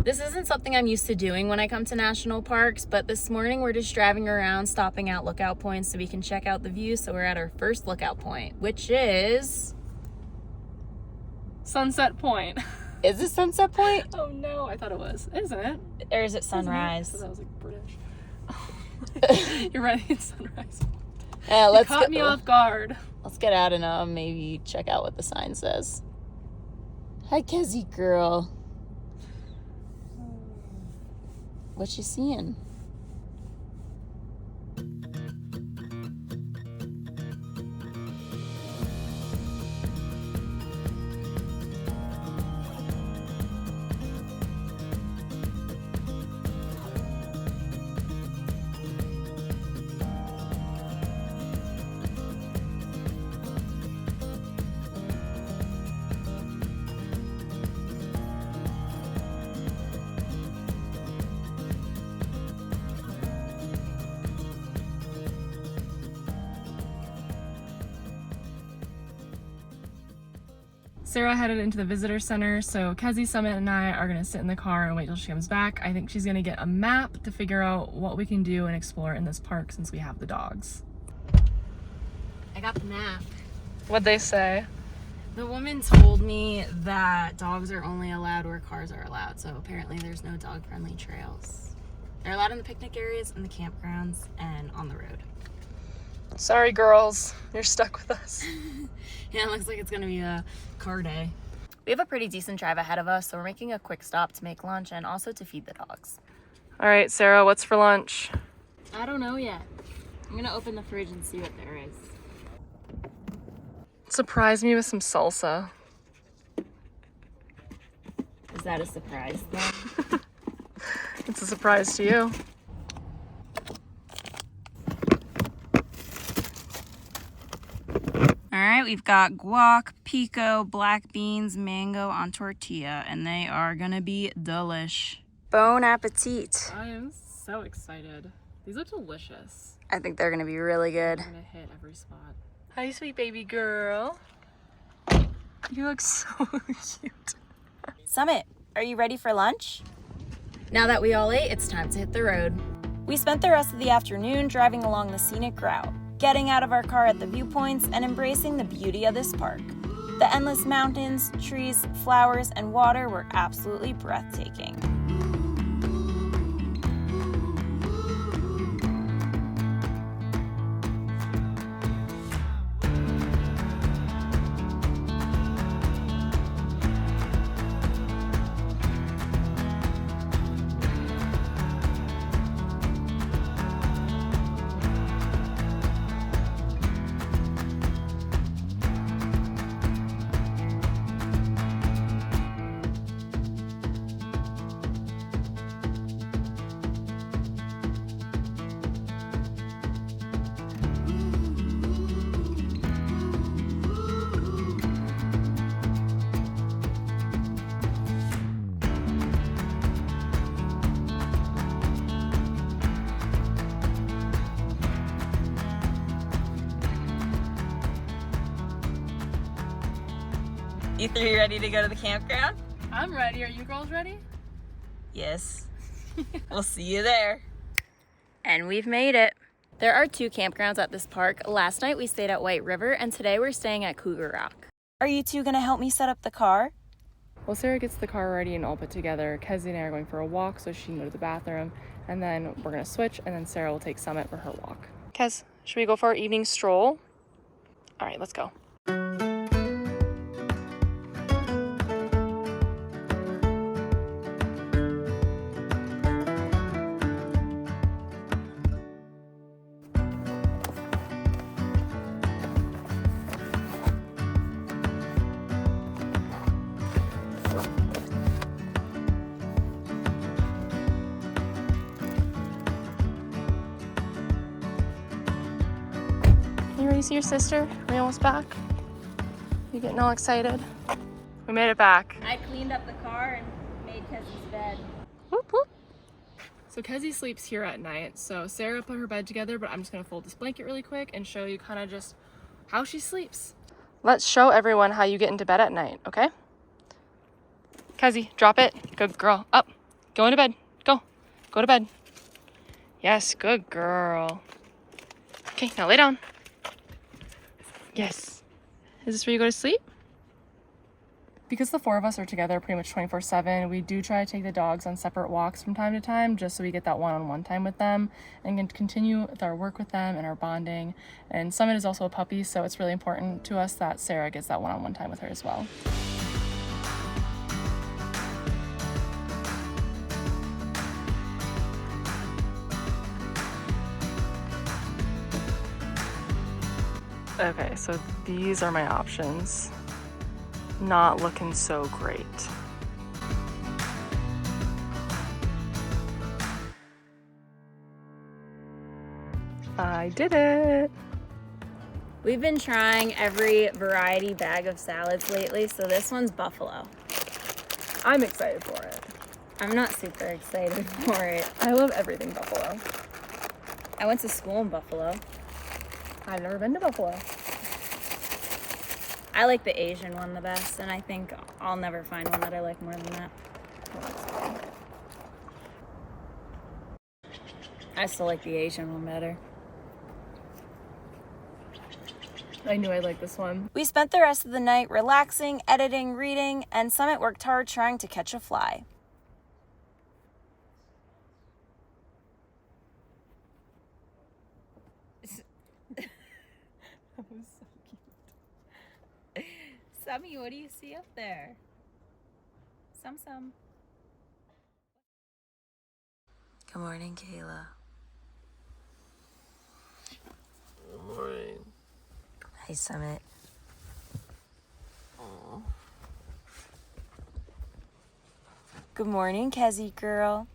This isn't something I'm used to doing when I come to national parks, but this morning we're just driving around, stopping at lookout points so we can check out the view. So we're at our first lookout point, which is... Sunset Point. Is it Sunset Point? Oh no, I thought it was. Isn't it? Or is it Sunrise? That was like British. You're right, it's Sunrise. Yeah, You caught me off guard. Let's get out and maybe check out what the sign says. Hi, Kezzy girl. What you seeing? Sarah headed into the visitor center, so Kezzy, Summit, and I are gonna sit in the car and wait till she comes back. I think she's gonna get a map to figure out what we can do and explore in this park since we have the dogs. I got the map. What'd they say? The woman told me that dogs are only allowed where cars are allowed, so apparently there's no dog-friendly trails. They're allowed in the picnic areas, in the campgrounds, and on the road. Sorry girls, you're stuck with us. Yeah, it looks like it's gonna be a car day. We have a pretty decent drive ahead of us, so we're making a quick stop to make lunch and also to feed the dogs. All right, Sarah, what's for lunch? I don't know yet. I'm gonna open the fridge and see what there is. Surprise me with some salsa. Is that a surprise then? It's a surprise to you. All right, we've got guac, pico, black beans, mango on tortilla, and they are gonna be delish. Bon appetit. I am so excited. These look delicious. I think they're gonna be really good. I'm gonna hit every spot. Hi, sweet baby girl. You look so cute. Summit, are you ready for lunch? Now that we all ate, it's time to hit the road. We spent the rest of the afternoon driving along the scenic route, getting out of our car at the viewpoints and embracing the beauty of this park. The endless mountains, trees, flowers, and water were absolutely breathtaking. You three ready to go to the campground? I'm ready. Are you girls ready? Yes. We'll see you there. And we've made it. There are 2 campgrounds at this park. Last night we stayed at White River, and today we're staying at Cougar Rock. Are you 2 gonna help me set up the car? Well, Sarah gets the car ready and all put together. Kezzy and I are going for a walk so she can go to the bathroom. And then we're gonna switch, and then Sarah will take Summit for her walk. Kez, should we go for our evening stroll? All right, let's go. You ready to see your sister? Are we almost back? You getting all excited? We made it back. I cleaned up the car and made Kezzy's bed. Whoop, whoop. So Kezzy sleeps here at night. So Sarah put her bed together, but I'm just gonna fold this blanket really quick and show you kind of just how she sleeps. Let's show everyone how you get into bed at night, okay? Kezzy, drop it. Good girl. Up. Go into bed. Go. Go to bed. Yes, good girl. Okay, now lay down. Yes. Is this where you go to sleep? Because the 4 of us are together pretty much 24/7, we do try to take the dogs on separate walks from time to time just so we get that one-on-one time with them and can continue with our work with them and our bonding. And Summit is also a puppy, so it's really important to us that Sarah gets that one-on-one time with her as well. Okay, so these are my options. Not looking so great. I did it! We've been trying every variety bag of salads lately, so this one's buffalo. I'm excited for it. I'm not super excited for it. I love everything buffalo. I went to school in Buffalo. I've never been to Buffalo. I like the Asian one the best, and I think I'll never find one that I like more than that. I still like the Asian one better. I knew I'd like this one. We spent the rest of the night relaxing, editing, reading, and Summit worked hard trying to catch a fly. That was so cute. Summy, what do you see up there? Some. Good morning, Kayla. Good morning. Hi, Summit. Good morning, Kezzy girl.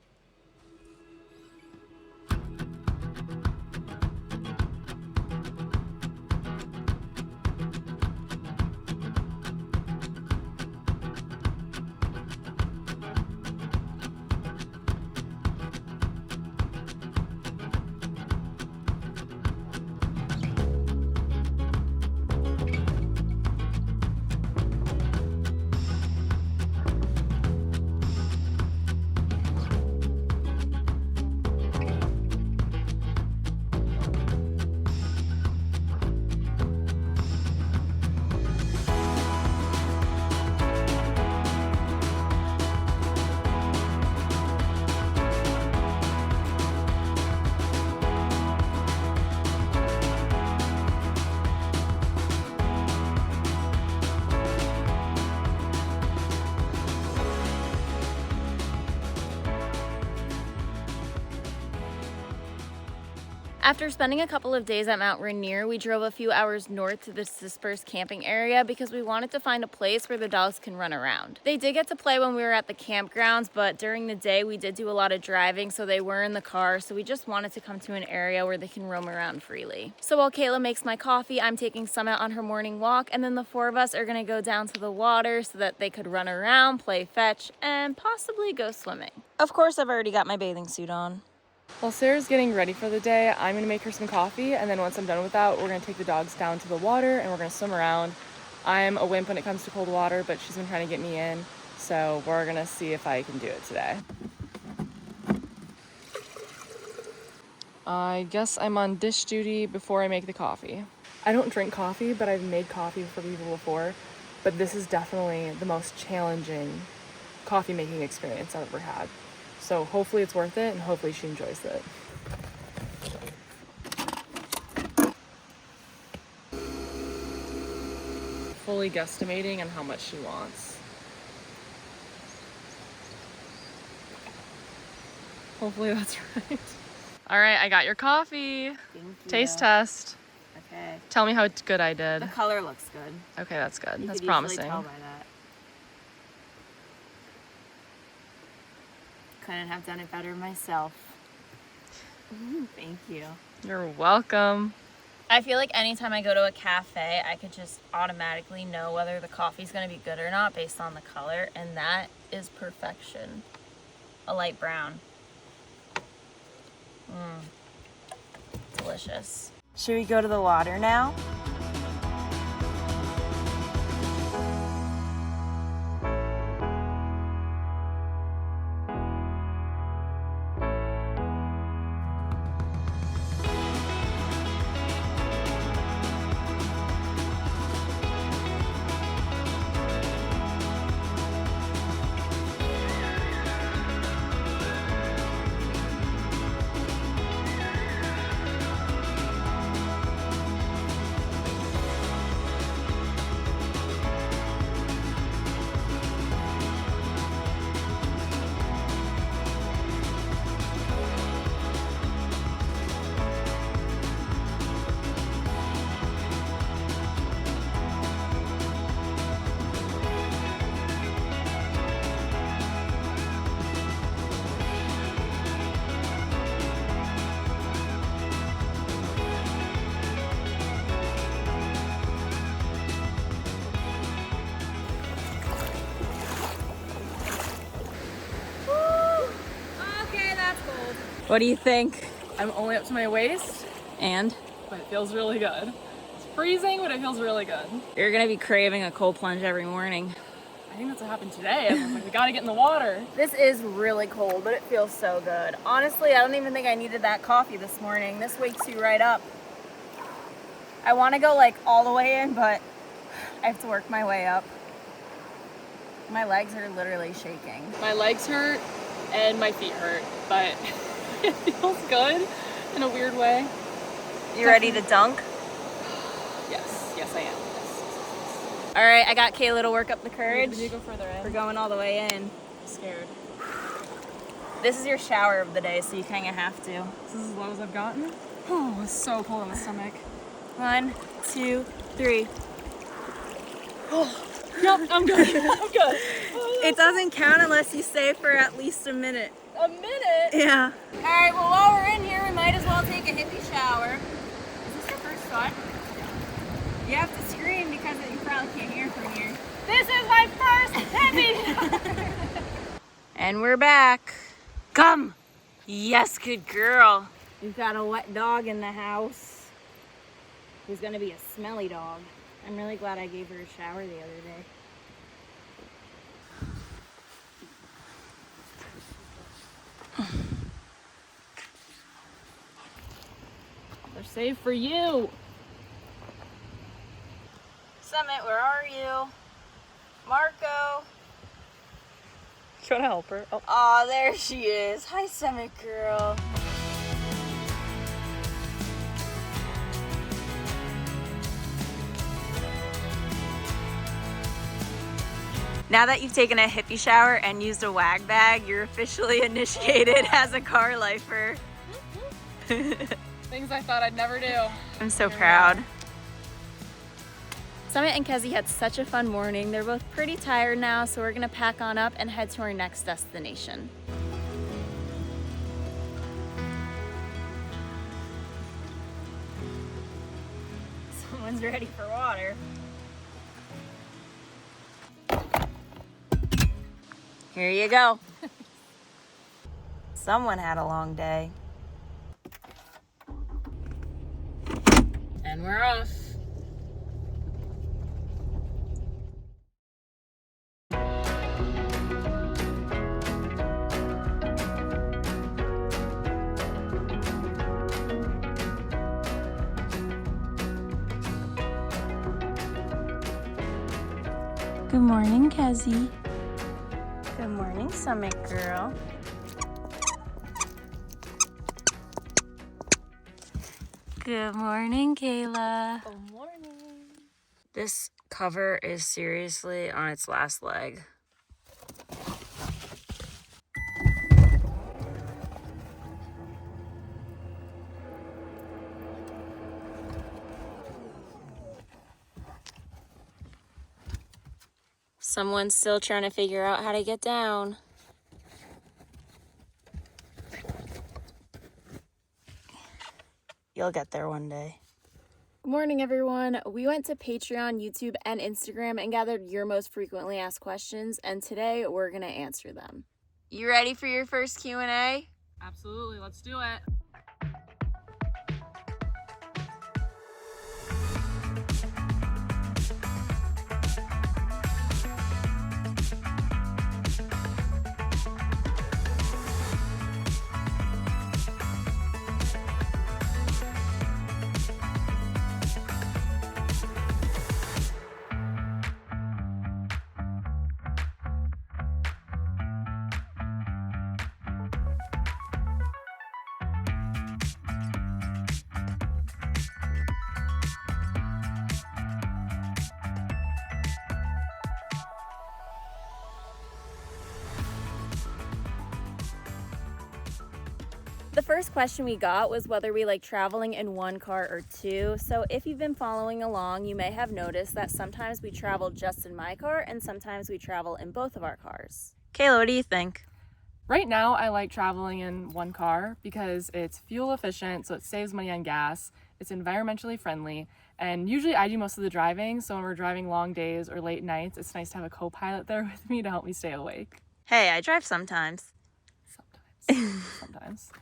After spending a couple of days at Mount Rainier, we drove a few hours north to this dispersed camping area because we wanted to find a place where the dogs can run around. They did get to play when we were at the campgrounds, but during the day we did do a lot of driving, so they were in the car, so we just wanted to come to an area where they can roam around freely. So while Kayla makes my coffee, I'm taking Summit on her morning walk, and then the four of us are gonna go down to the water so that they could run around, play fetch, and possibly go swimming. Of course, I've already got my bathing suit on. While Sarah's getting ready for the day, I'm gonna make her some coffee, and then once I'm done with that, we're gonna take the dogs down to the water and we're gonna swim around. I'm a wimp when it comes to cold water, but she's been trying to get me in, so we're gonna see if I can do it today. I guess I'm on dish duty before I make the coffee. I don't drink coffee, but I've made coffee for people before, but this is definitely the most challenging coffee making experience I've ever had. So hopefully it's worth it and hopefully she enjoys it. Fully guesstimating on how much she wants. Hopefully that's right. All right, I got your coffee. Thank you. Taste test. Okay. Tell me how good I did. The color looks good. Okay, that's good. You That's could promising. easily tell by that. Couldn't have done it better myself. Thank you. You're welcome. I feel like anytime I go to a cafe, I could just automatically know whether the coffee's gonna be good or not based on the color, and that is perfection. A light brown. Delicious. Should we go to the water now? What do you think? I'm only up to my waist, And but it feels really good. It's freezing, but it feels really good. you're gonna be craving a cold plunge every morning. I think that's what happened today. I was like, we gotta get in the water. This is really cold, but it feels so good. Honestly, I don't even think I needed that coffee this morning. This wakes you right up. I want to go like all the way in, but I have to work my way up. My legs are literally shaking. My legs hurt and my feet hurt, but it feels good in a weird way. You ready to dunk? Yes, I am. Yes. All right, I got Kayla to work up the courage. Can you go further in? We're going all the way in. I'm scared. This is your shower of the day, so you kind of have to. This is as low as I've gotten. Oh, it's so cold in the stomach. 1, 2, 3. Yep, I'm good. I'm good. It doesn't count unless you stay for at least a minute. A minute? Yeah. All right, well, while we're in here, we might as well take a hippie shower. Is this your first one? You have to scream because you probably can't hear from here. This is my first hippie. And we're back. Come. Yes, good girl. We've got a wet dog in the house. Who's gonna be a smelly dog. I'm really glad I gave her a shower the other day. They're saved for you. Summit, where are you? Marco. You wanna help her? Oh. Aw, there she is. Hi, Summit girl. Now that you've taken a hippie shower and used a wag bag, you're officially initiated as a car lifer. Things I thought I'd never do. I'm so proud. Summit and Kezzy had such a fun morning. They're both pretty tired now, so we're gonna pack on up and head to our next destination. Someone's ready for water. Here you go. Someone had a long day. And we're off. Good morning, Kezzy. Good morning, Summit girl. Good morning, Kayla. Good morning. This cover is seriously on its last leg. Someone's still trying to figure out how to get down. You'll get there one day. Good morning, everyone. We went to Patreon, YouTube, and Instagram and gathered your most frequently asked questions, and today we're gonna answer them. You ready for your first Q&A? Absolutely, let's do it. The first question we got was whether we like traveling in one car or two. So if you've been following along, you may have noticed that sometimes we travel just in my car and sometimes we travel in both of our cars. Kayla, what do you think? Right now, I like traveling in one car because it's fuel efficient, so it saves money on gas. It's environmentally friendly, and usually I do most of the driving, so when we're driving long days or late nights, it's nice to have a co-pilot there with me to help me stay awake. Hey, I drive sometimes. Sometimes.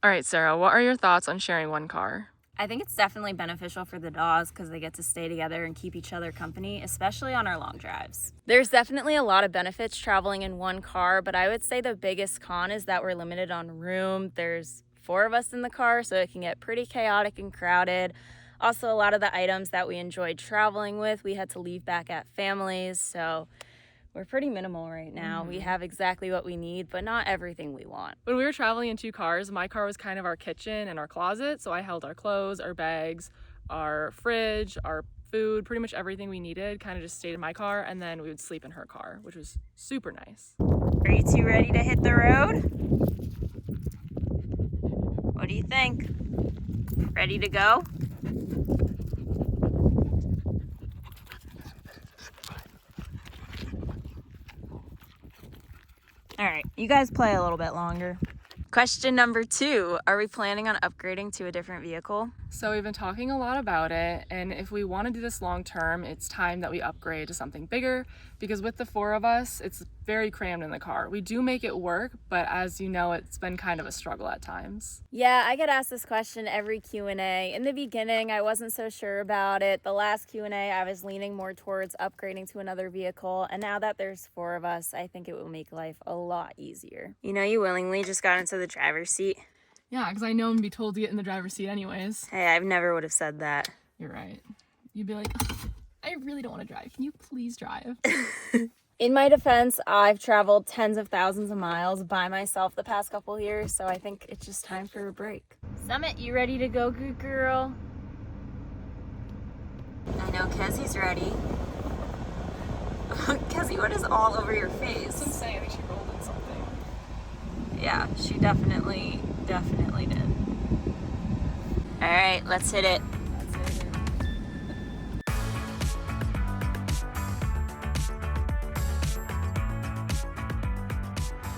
All right, Sarah, what are your thoughts on sharing one car? I think it's definitely beneficial for the dogs because they get to stay together and keep each other company, especially on our long drives. There's definitely a lot of benefits traveling in one car, but I would say the biggest con is that we're limited on room. There's 4 of us in the car, so it can get pretty chaotic and crowded. Also, a lot of the items that we enjoyed traveling with, we had to leave back at families, so we're pretty minimal right now. We have exactly what we need, but not everything we want. When we were traveling in 2 cars, my car was kind of our kitchen and our closet, so I held our clothes, our bags, our fridge, our food, pretty much everything we needed kind of just stayed in my car, and then we would sleep in her car, which was super nice. Are you 2 ready to hit the road? What do you think? Ready to go? All right, you guys play a little bit longer. Question number 2, are we planning on upgrading to a different vehicle? So we've been talking a lot about it, and if we want to do this long term, it's time that we upgrade to something bigger, because with the 4 of us, it's very crammed in the car. We do make it work, but as you know, it's been kind of a struggle at times. Yeah, I get asked this question every Q&A. In the beginning, I wasn't so sure about it. The last Q&A, I was leaning more towards upgrading to another vehicle, and now that there's 4 of us, I think it will make life a lot easier. You know, you willingly just got into the driver's seat. Yeah, because I know I'm gonna be told to get in the driver's seat anyways. Hey, I never would have said that. You're right. You'd be like, I really don't want to drive. Can you please drive? In my defense, I've traveled tens of thousands of miles by myself the past couple years, so I think it's just time for a break. Summit, you ready to go, good girl? I know Kezzy's ready. Kezzy, what is all over your face? I'm saying, I think she rolled in something. Yeah, she definitely did. All right, let's hit it.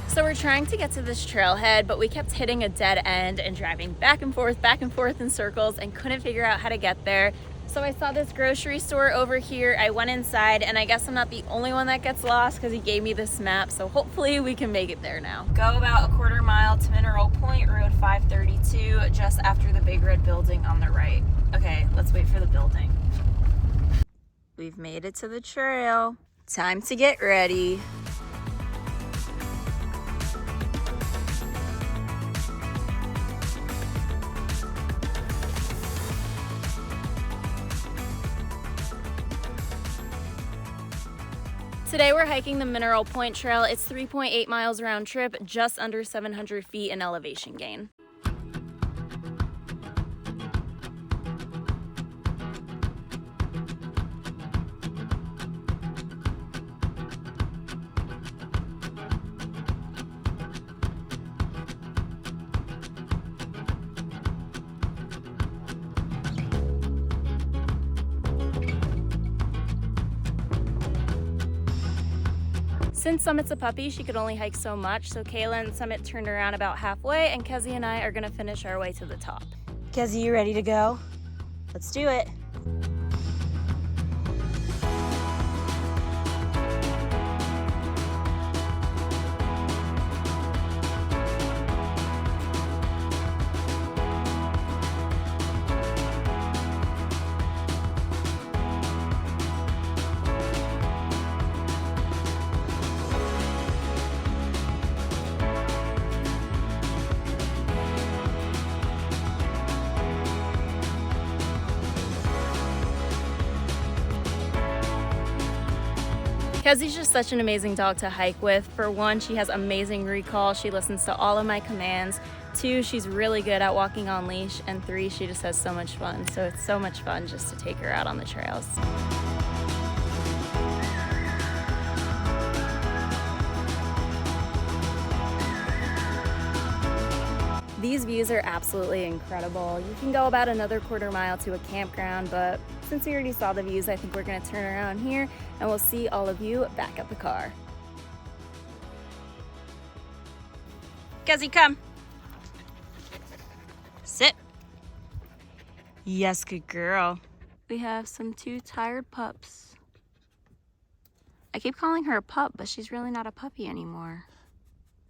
So we're trying to get to this trailhead, but we kept hitting a dead end and driving back and forth in circles and couldn't figure out how to get there. So I saw this grocery store over here. I went inside, and I guess I'm not the only one that gets lost because he gave me this map. So hopefully we can make it there now. Go about a quarter mile to Mineral Point, Road 532, just after the big red building on the right. Okay, let's wait for the building. We've made it to the trail. Time to get ready. Today we're hiking the Mineral Point Trail. It's 3.8 miles round trip, just under 700 feet in elevation gain. Since Summit's a puppy, she could only hike so much, so Kayla and Summit turned around about halfway, and Kezzy and I are gonna finish our way to the top. Kezzy, you ready to go? Let's do it. Kezzy's just such an amazing dog to hike with. For one, she has amazing recall. She listens to all of my commands. 2, she's really good at walking on leash. And 3, she just has so much fun. So it's so much fun just to take her out on the trails. These views are absolutely incredible. You can go about another quarter mile to a campground, but since we already saw the views, I think we're gonna turn around here and we'll see all of you back at the car. Kezzy, come. Sit. Yes, good girl. We have some 2 tired pups. I keep calling her a pup, but she's really not a puppy anymore.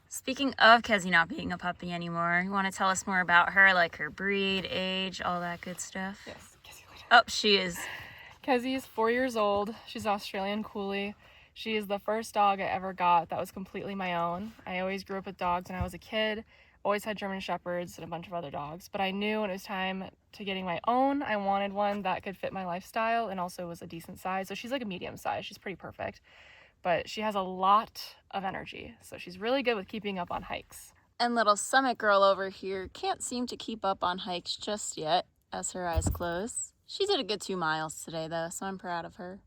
Speaking of Kezzy not being a puppy anymore, you want to tell us more about her, like her breed, age, all that good stuff? Yes, Kezzy later. Oh, she is. Kezzy is 4 years old. She's an Australian Coolie. She is the first dog I ever got that was completely my own. I always grew up with dogs when I was a kid, always had German Shepherds and a bunch of other dogs, but I knew when it was time to getting my own, I wanted one that could fit my lifestyle and also was a decent size. So she's like a medium size. She's pretty perfect, but she has a lot of energy. So she's really good with keeping up on hikes. And little Summit girl over here can't seem to keep up on hikes just yet as her eyes close. She did a good 2 miles today though, so I'm proud of her.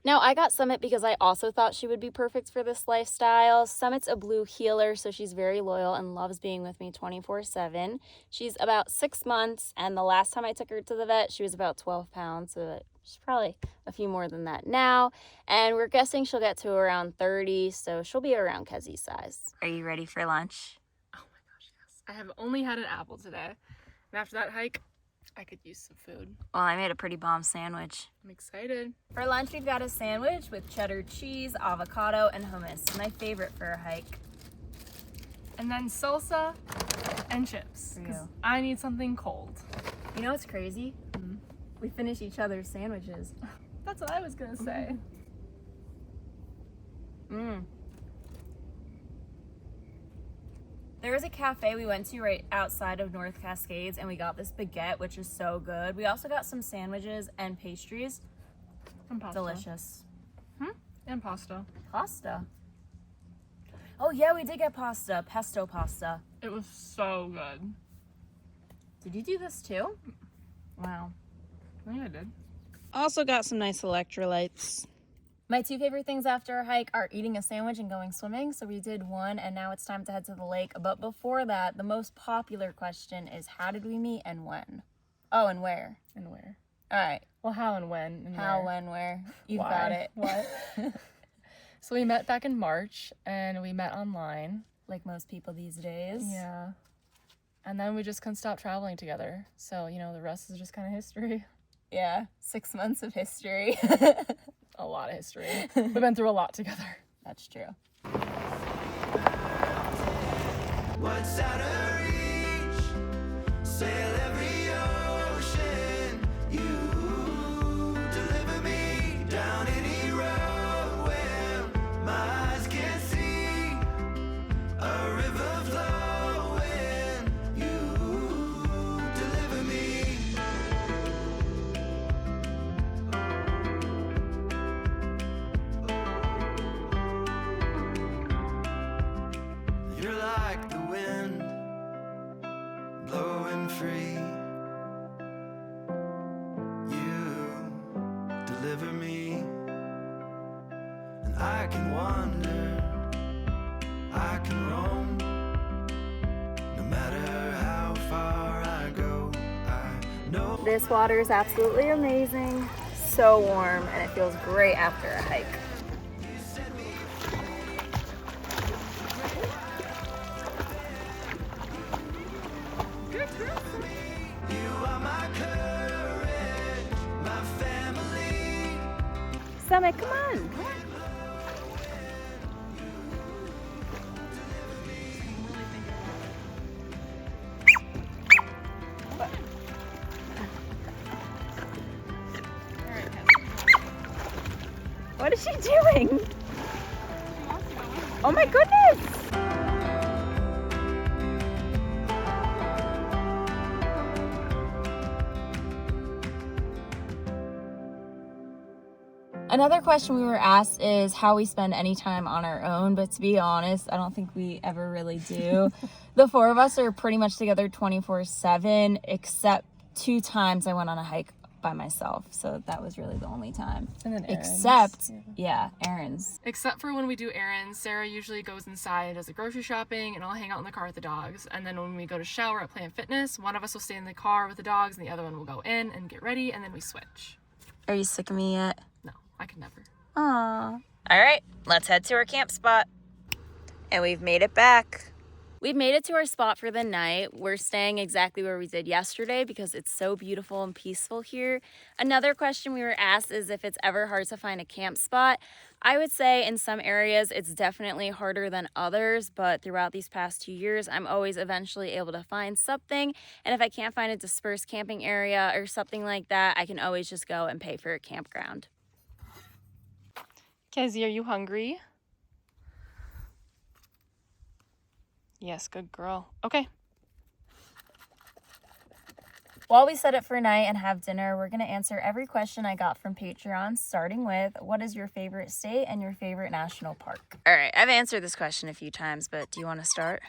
Now, I got Summit because I also thought she would be perfect for this lifestyle. Summit's a blue heeler, so she's very loyal and loves being with me 24/7. She's about 6 months, and the last time I took her to the vet, she was about 12 pounds, so she's probably a few more than that now. And we're guessing she'll get to around 30, so she'll be around Kezzy's size. Are you ready for lunch? Oh my gosh, yes. I have only had an apple today. And after that hike, I could use some food. Well, I made a pretty bomb sandwich. I'm excited. For lunch, we've got a sandwich with cheddar cheese, avocado, and hummus. My favorite for a hike. And then salsa and chips. For 'cause you. I need something cold. You know what's crazy? We finish each other's sandwiches. That's what I was gonna say. There was a cafe we went to right outside of North Cascades, and we got this baguette, which is so good. We also got some sandwiches and pastries. And pasta. Delicious. And pasta. Pasta. Oh yeah, we did get pasta. Pesto pasta. It was so good. Did you do this too? Wow. I think I did. Also got some nice electrolytes. My two favorite things after a hike are eating a sandwich and going swimming. So we did one, and now it's time to head to the lake. But before that, the most popular question is, how did we meet and when? Oh, and where? And where? All right. Well, how and when and How, where. when, where? You've Why? got it. What? So we met back in March, and we met online. Like most people these days. Yeah. And then we just couldn't stop traveling together. So, you know, the rest is just kind of history. Yeah. 6 months of history. A lot of history. We've been through a lot together. That's true. What's out of reach? Sail every ocean. You deliver me down any road where my eyes can't see. A river flowing. You deliver me. You're like the wind, blowing free. You deliver me, and I can wander, I can roam. No matter how far I go, I know. This water is absolutely amazing. So warm, and it feels great after a hike. You are my courage, my family. Summit, come on. What is she doing? Oh my goodness! Another question we were asked is how we spend any time on our own, but to be honest, I don't think we ever really do. The four of us are pretty much together 24/7, except 2 times I went on a hike by myself, so that was really the only time. And then errands. Except, yeah, errands. Except for when we do errands, Sarah usually goes inside and does the grocery shopping, and I'll hang out in the car with the dogs. And then when we go to shower at Planet Fitness, one of us will stay in the car with the dogs, and the other one will go in and get ready, and then we switch. Are you sick of me yet? No, I could never. Aww. All right, let's head to our camp spot. And we've made it back. We've made it to our spot for the night. We're staying exactly where we did yesterday because it's so beautiful and peaceful here. Another question we were asked is if it's ever hard to find a camp spot. I would say in some areas it's definitely harder than others, but throughout these past 2 years, I'm always eventually able to find something. And if I can't find a dispersed camping area or something like that, I can always just go and pay for a campground. Kezzy, are you hungry? Yes, good girl. Okay. While we set up for night and have dinner, we're going to answer every question I got from Patreon, starting with, what is your favorite state and your favorite national park? All right, I've answered this question a few times, but do you want to start?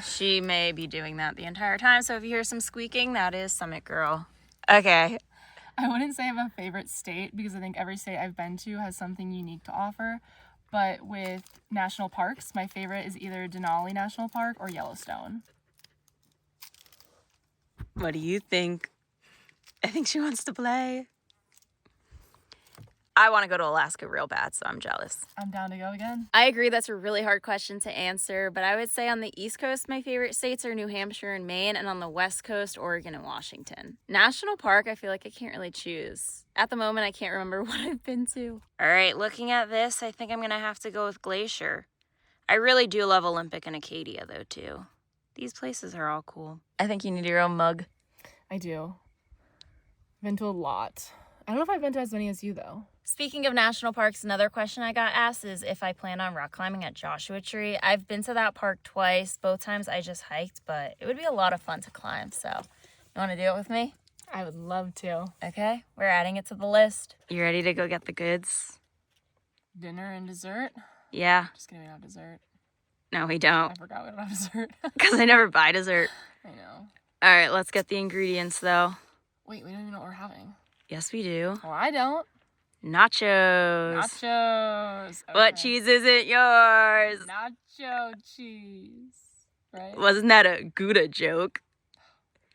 She may be doing that the entire time, so if you hear some squeaking, that is Summit Girl. Okay. I wouldn't say I have a favorite state because I think every state I've been to has something unique to offer. But with national parks, my favorite is either Denali National Park or Yellowstone. What do you think? I think she wants to play. I want to go to Alaska real bad, so I'm jealous. I'm down to go again. I agree that's a really hard question to answer, but I would say on the East Coast, my favorite states are New Hampshire and Maine, and on the West Coast, Oregon and Washington. National Park, I feel like I can't really choose. At the moment, I can't remember what I've been to. All right, looking at this, I think I'm going to have to go with Glacier. I really do love Olympic and Acadia, though, too. These places are all cool. I think you need your own mug. I do. I've been to a lot. I don't know if I've been to as many as you, though. Speaking of national parks, another question I got asked is if I plan on rock climbing at Joshua Tree. I've been to that park twice. Both times I just hiked, but it would be a lot of fun to climb. So, you want to do it with me? I would love to. Okay, we're adding it to the list. You ready to go get the goods? Dinner and dessert? Yeah. Just kidding, we don't have dessert. No, we don't. I forgot we don't have dessert. Because I never buy dessert. I know. All right, let's get the ingredients, though. Wait, we don't even know what we're having. Yes, we do. Oh, I don't. Nachos. Nachos. Okay. What cheese isn't yours? Nacho cheese. Right? Wasn't that a Gouda joke?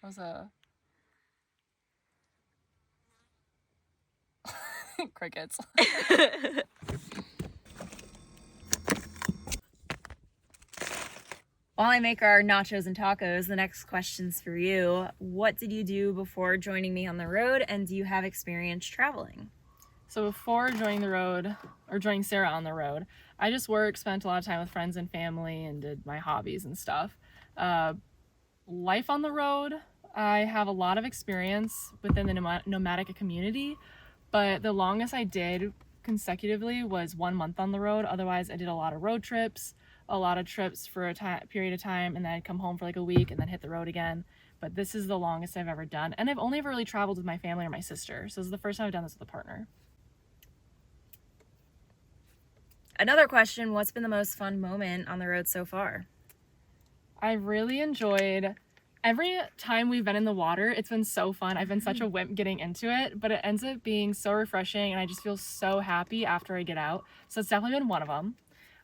That was a... Crickets. While I make our nachos and tacos, the next question's for you. What did you do before joining me on the road, and do you have experience traveling? So before joining the road, or joining Sarah on the road, I just worked, spent a lot of time with friends and family, and did my hobbies and stuff. Life on the road, I have a lot of experience within the nomadic community, but the longest I did consecutively was 1 month on the road. Otherwise, I did a lot of road trips, a lot of trips for a period of time, and then I'd come home for like a week and then hit the road again. But this is the longest I've ever done. And I've only ever really traveled with my family or my sister. So this is the first time I've done this with a partner. Another question, what's been the most fun moment on the road so far? I really enjoyed every time we've been in the water. It's been so fun. I've been such a wimp getting into it, but it ends up being so refreshing and I just feel so happy after I get out. So it's definitely been one of them.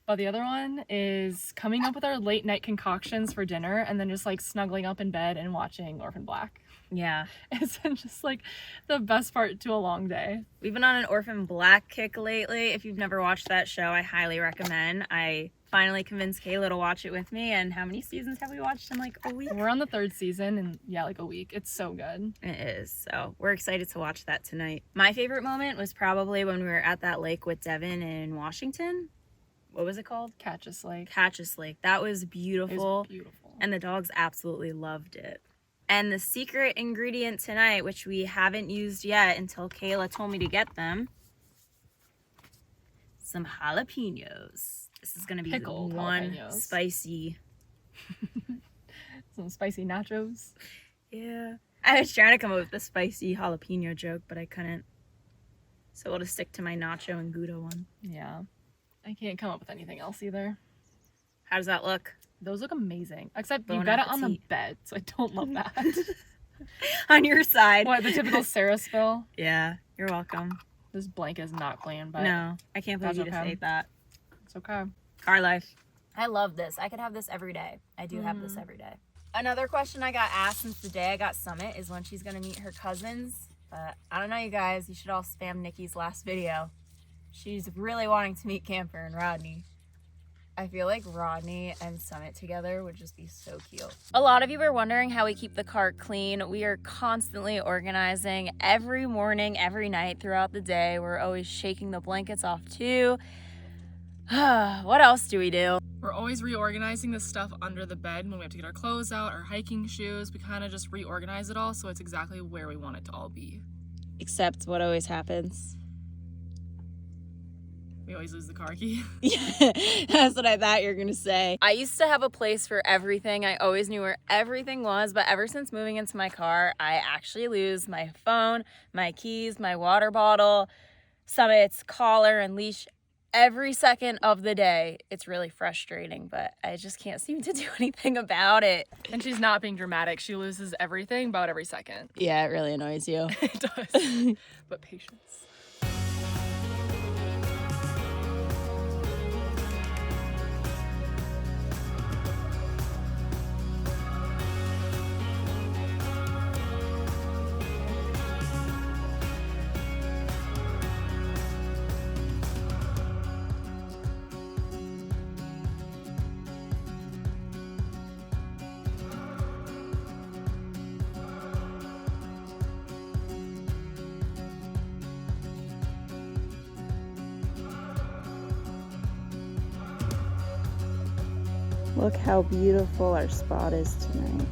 But the other one is coming up with our late night concoctions for dinner and then just like snuggling up in bed and watching Orphan Black. Yeah. It's been just like the best part to a long day. We've been on an Orphan Black kick lately. If you've never watched that show, I highly recommend. I finally convinced Kayla to watch it with me. And how many seasons have we watched in like a week? We're on the 3rd season and yeah, like a week. It's so good. It is. So we're excited to watch that tonight. My favorite moment was probably when we were at that lake with Devin in Washington. What was it called? Catchus Lake. Catchus Lake. That was beautiful. It was beautiful. And the dogs absolutely loved it. And the secret ingredient tonight, which we haven't used yet until Kayla told me to get them, some jalapenos. This is going to be Pickled one jalapenos. spicy. Some spicy nachos. Yeah. I was trying to come up with a spicy jalapeno joke, but I couldn't. So I'll just stick to my nacho and Gouda one. Yeah. I can't come up with anything else either. How does that look? Those look amazing. Except Bon you got it on the appetit. bed, so I don't love that. On your side. What, the typical Sarah spill? Yeah, you're welcome. This blanket is not clean, but No, I can't believe you that's just okay. ate that. it's okay. Car life. I love this. I could have this every day. I do have this every day. Another question I got asked since the day I got Summit is when she's going to meet her cousins. But I don't know, you guys. You should all spam Nikki's last video. She's really wanting to meet Camper and Rodney. I feel like Rodney and Summit together would just be so cute. A lot of you were wondering how we keep the car clean. We are constantly organizing every morning, every night throughout the day. We're always shaking the blankets off too. What else do we do? We're always reorganizing the stuff under the bed when we have to get our clothes out, our hiking shoes. We kind of just reorganize it all so it's exactly where we want it to all be. Except what always happens. We always lose the car key. Yeah, that's what I thought you were gonna say. I used to have a place for everything. I always knew where everything was, but ever since moving into my car, I actually lose my phone, my keys, my water bottle, Summit's collar and leash, every second of the day. It's really frustrating, but I just can't seem to do anything about it. And she's not being dramatic. She loses everything about every second. Yeah, it really annoys you. It does. But patience. Look how beautiful our spot is tonight.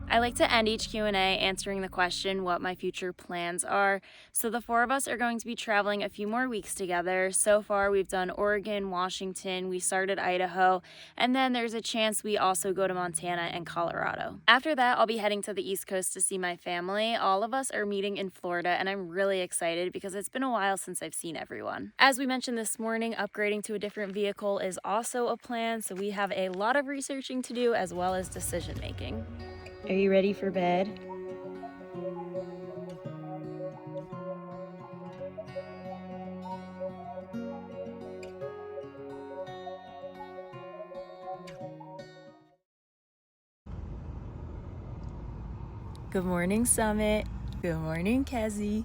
I like to end each Q&A answering the question what my future plans are. So the four of us are going to be traveling a few more weeks together. So far we've done Oregon, Washington, we started Idaho, and then there's a chance we also go to Montana and Colorado. After that, I'll be heading to the East Coast to see my family. All of us are meeting in Florida, and I'm really excited because it's been a while since I've seen everyone. As we mentioned this morning, upgrading to a different vehicle is also a plan, so we have a lot of researching to do as well as decision making. Are you ready for bed? Good morning, Summit. Good morning, Kezzy.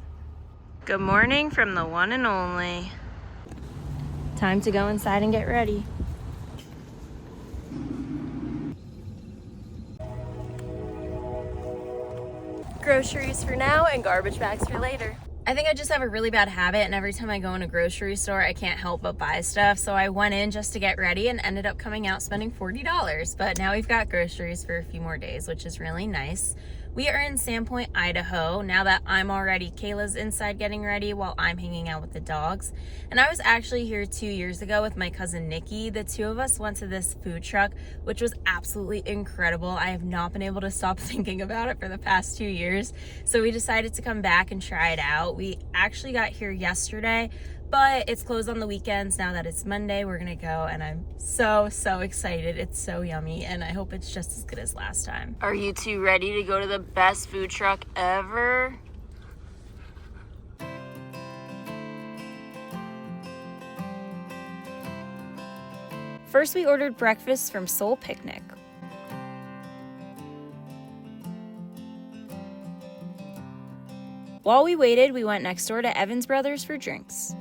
Good morning from the one and only. Time to go inside and get ready. Groceries for now and garbage bags for later. I think I just have a really bad habit, and every time I go in a grocery store, I can't help but buy stuff. So I went in just to get ready and ended up coming out spending $40. But now we've got groceries for a few more days, which is really nice. We are in Sandpoint, Idaho. Now that I'm all ready, Kayla's inside getting ready while I'm hanging out with the dogs. And I was actually here 2 years ago with my cousin Nikki. The two of us went to this food truck, which was absolutely incredible. I have not been able to stop thinking about it for the past 2 years. So we decided to come back and try it out. We actually got here yesterday, but it's closed on the weekends. Now that it's Monday, we're gonna go, and I'm so excited. It's so yummy, and I hope it's just as good as last time. Are you two ready to go to the best food truck ever? First, we ordered breakfast from Soul Picnic. While we waited, we went next door to Evans Brothers for drinks.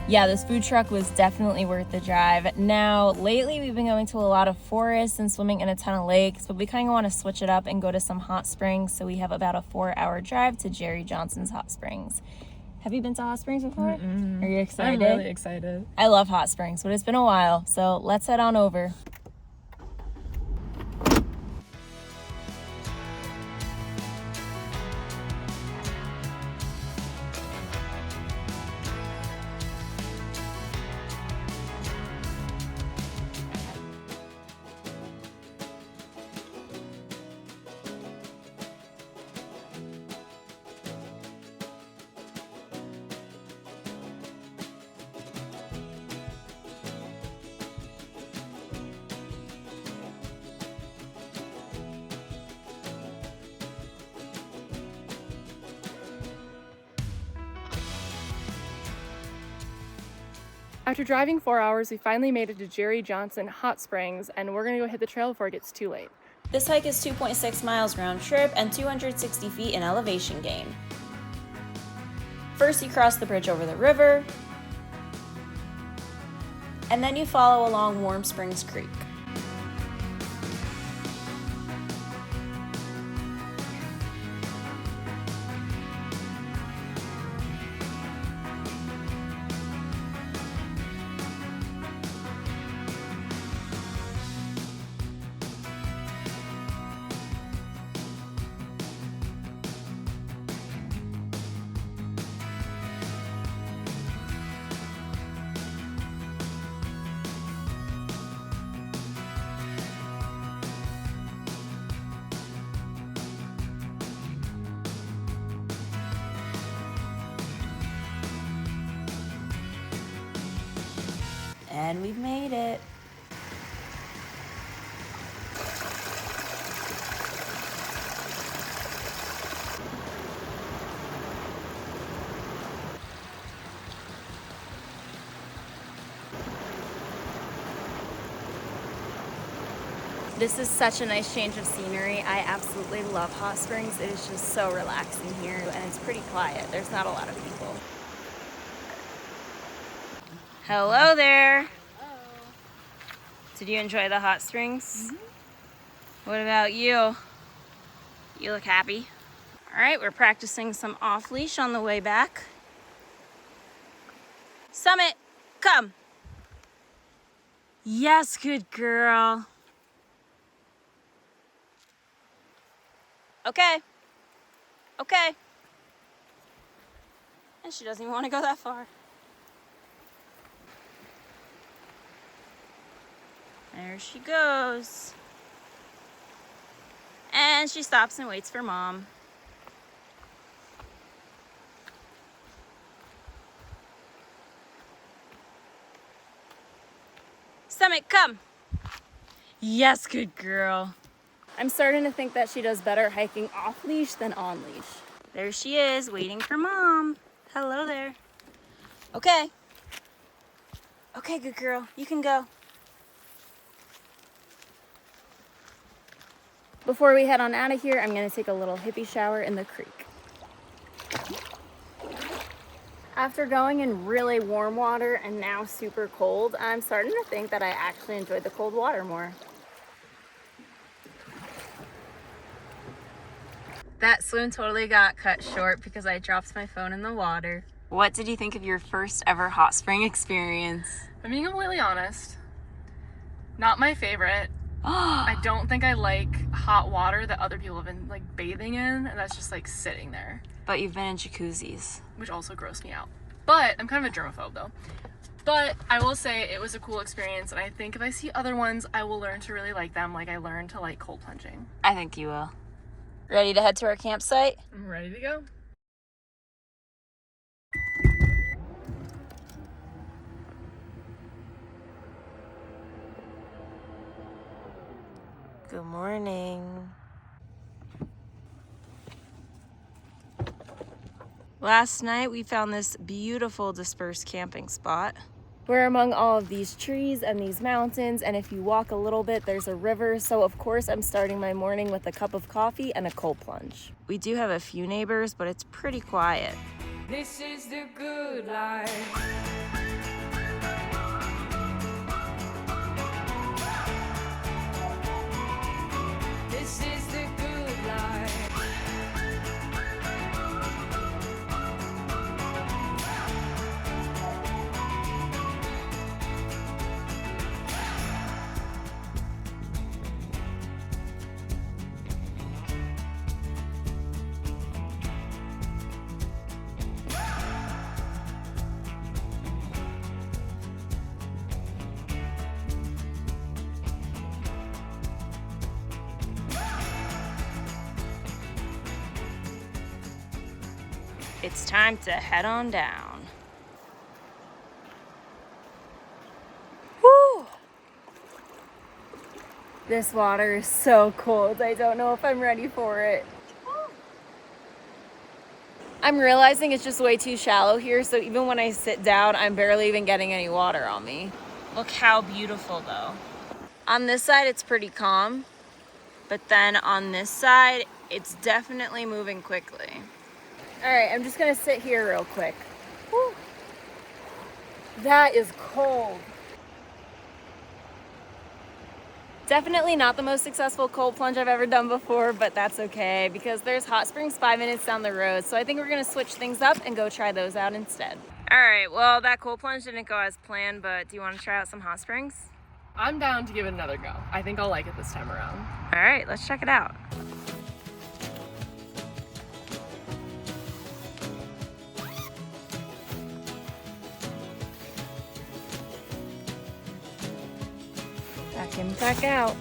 Yeah, this food truck was definitely worth the drive. Now, lately we've been going to a lot of forests and swimming in a ton of lakes, but we kind of want to switch it up and go to some hot springs, so we have about a 4-hour drive to Jerry Johnson's Hot Springs. Have you been to hot springs before? Are you excited? I'm really excited. I love hot springs, but it's been a while, so let's head on over. After driving 4 hours, we finally made it to Jerry Johnson Hot Springs, and we're gonna go hit the trail before it gets too late. This hike is 2.6 miles round trip and 260 feet in elevation gain. First, you cross the bridge over the river, and then you follow along Warm Springs Creek. And we've made it. This is such a nice change of scenery. I absolutely love hot springs. It is just so relaxing here, and it's pretty quiet. There's not a lot of people. Hello there. Hello. Did you enjoy the hot springs? What about you? You look happy. All right, we're practicing some off-leash on the way back. Summit, come. Yes, good girl. Okay. Okay. And she doesn't even want to go that far. There she goes. And she stops and waits for Mom. Summit, come. Yes, good girl. I'm starting to think that she does better hiking off leash than on leash. There she is, waiting for Mom. Hello there. Okay. Okay, good girl. You can go. Before we head on out of here, I'm gonna take a little hippie shower in the creek. After going in really warm water and now super cold, I'm starting to think that I actually enjoyed the cold water more. That swim totally got cut short because I dropped my phone in the water. What did you think of your first ever hot spring experience? I'm being completely honest. Not my favorite. I don't think I like hot water that other people have been like bathing in, and that's just like sitting there. But you've been in jacuzzis. Which also grossed me out. But I'm kind of a germaphobe though. But I will say it was a cool experience, and I think if I see other ones, I will learn to really like them like I learned to like cold plunging. I think you will. Ready to head to our campsite? I'm ready to go. Good morning. Last night we found this beautiful dispersed camping spot. We're among all of these trees and these mountains, and if you walk a little bit, there's a river. So of course I'm starting my morning with a cup of coffee and a cold plunge. We do have a few neighbors, but it's pretty quiet. This is the good life. This is the good life. It's time to head on down. Whew. This water is so cold. I don't know if I'm ready for it. I'm realizing it's just way too shallow here, so even when I sit down, I'm barely even getting any water on me. Look how beautiful though. On this side, it's pretty calm, but then on this side, it's definitely moving quickly. All right, I'm just gonna sit here real quick. Whew. That is cold. Definitely not the most successful cold plunge I've ever done before, but that's okay because there's hot springs 5 minutes down the road. So I think we're gonna switch things up and go try those out instead. All right, well, that cold plunge didn't go as planned, but do you wanna try out some hot springs? I'm down to give it another go. I think I'll like it this time around. All right, let's check it out. Back in, back out.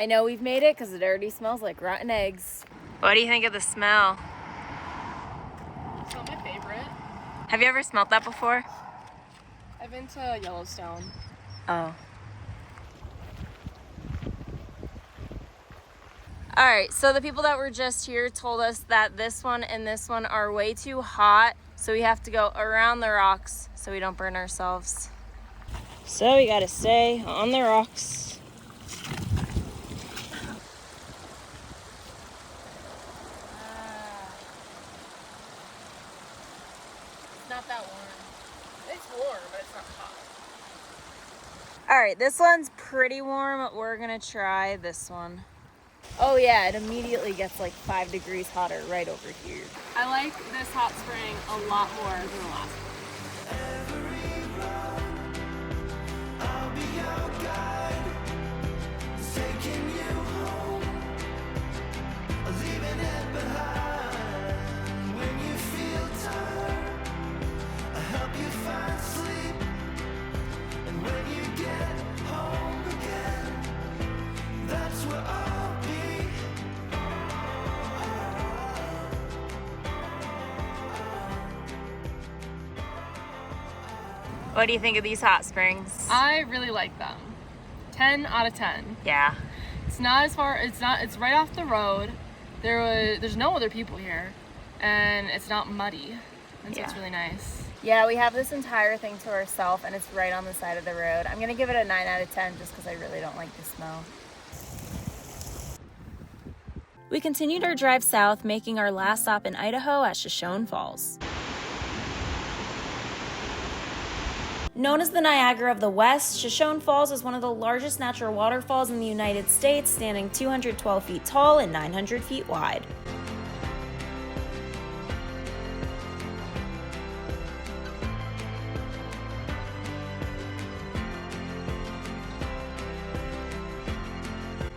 I know we've made it because it already smells like rotten eggs. What do you think of the smell? It's not my favorite. Have you ever smelled that before? I've been to Yellowstone. Oh. All right, so the people that were just here told us that this one and this one are way too hot, so we have to go around the rocks so we don't burn ourselves. So we gotta stay on the rocks. It's not that warm. It's warm, but it's not hot. All right, this one's pretty warm. We're gonna try this one. Oh yeah, it immediately gets like 5 degrees hotter right over here. I like this hot spring a lot more than the last one. What do you think of these hot springs? I really like them. 10 out of 10. Yeah. It's not as far, it's right off the road. There's no other people here, and it's not muddy, and so it's Yeah. really nice. Yeah, we have this entire thing to ourselves and it's right on the side of the road. I'm gonna give it a 9 out of 10 just because I really don't like the smell. We continued our drive south, making our last stop in Idaho at Shoshone Falls. Known as the Niagara of the West, Shoshone Falls is one of the largest natural waterfalls in the United States, standing 212 feet tall and 900 feet wide.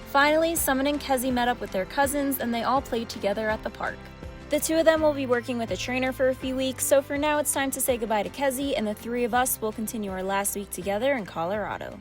Finally, Summit and Kezzy met up with their cousins and they all played together at the park. The two of them will be working with a trainer for a few weeks, so for now it's time to say goodbye to Kezzy, and the three of us will continue our last week together in Colorado.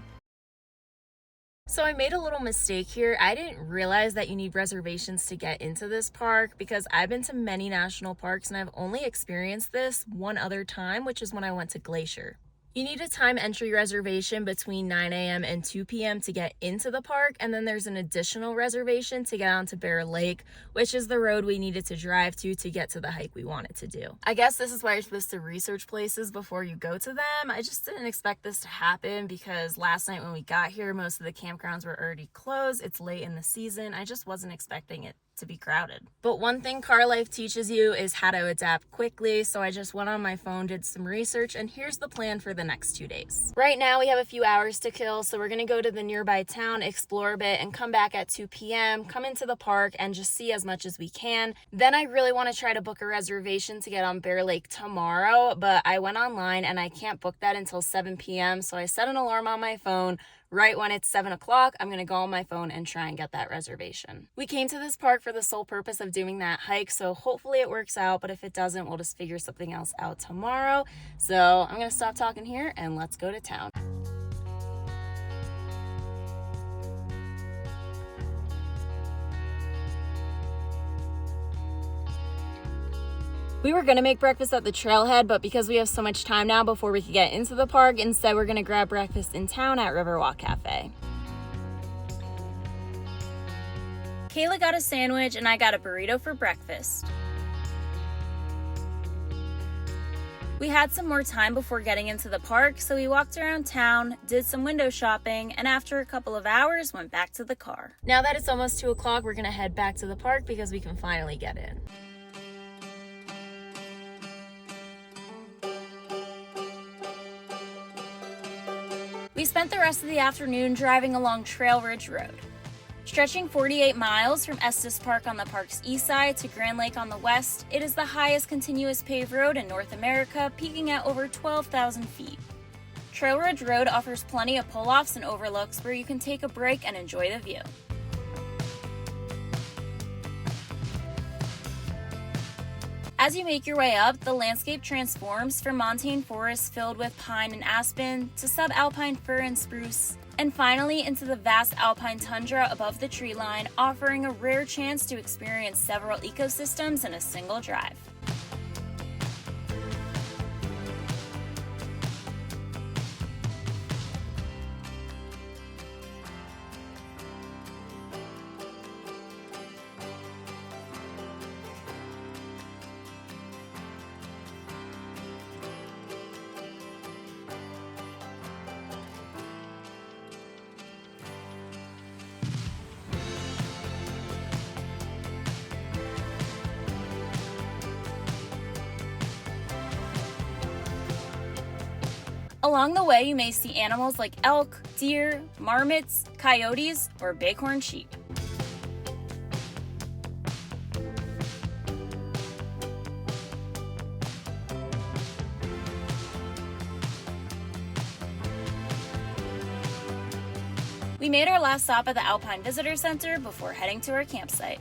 So I made a little mistake here. I didn't realize that you need reservations to get into this park because I've been to many national parks and I've only experienced this one other time, which is when I went to Glacier. You need a time entry reservation between 9 a.m. and 2 p.m. to get into the park, and then there's an additional reservation to get onto Bear Lake, which is the road we needed to drive to get to the hike we wanted to do. I guess this is why you're supposed to research places before you go to them. I just didn't expect this to happen because last night when we got here, most of the campgrounds were already closed. It's late in the season. I just wasn't expecting it to be crowded. But one thing car life teaches you is how to adapt quickly, so I just went on my phone, did some research, and here's the plan for the next 2 days. Right now we have a few hours to kill, so we're gonna go to the nearby town, explore a bit, and come back at 2 p.m., come into the park, and just see as much as we can. Then I really want to try to book a reservation to get on Bear Lake tomorrow, but I went online and I can't book that until 7 p.m., so I set an alarm on my phone. Right when it's 7 o'clock, I'm gonna go on my phone and try and get that reservation. We came to this park for the sole purpose of doing that hike, so hopefully it works out, but if it doesn't, we'll just figure something else out tomorrow. So I'm gonna stop talking here and let's go to town. We were gonna make breakfast at the trailhead, but because we have so much time now before we could get into the park, instead we're gonna grab breakfast in town at Riverwalk Cafe. Kayla got a sandwich and I got a burrito for breakfast. We had some more time before getting into the park, so we walked around town, did some window shopping, and after a couple of hours, went back to the car. Now that it's almost 2 o'clock, we're gonna head back to the park because we can finally get in. We spent the rest of the afternoon driving along Trail Ridge Road. Stretching 48 miles from Estes Park on the park's east side to Grand Lake on the west, it is the highest continuous paved road in North America, peaking at over 12,000 feet. Trail Ridge Road offers plenty of pull-offs and overlooks where you can take a break and enjoy the view. As you make your way up, the landscape transforms from montane forests filled with pine and aspen to subalpine fir and spruce, and And finally, into the vast alpine tundra above the tree line, offering a rare chance to experience several ecosystems in a single drive. Along the way, you may see animals like elk, deer, marmots, coyotes, or bighorn sheep. We made our last stop at the Alpine Visitor Center before heading to our campsite.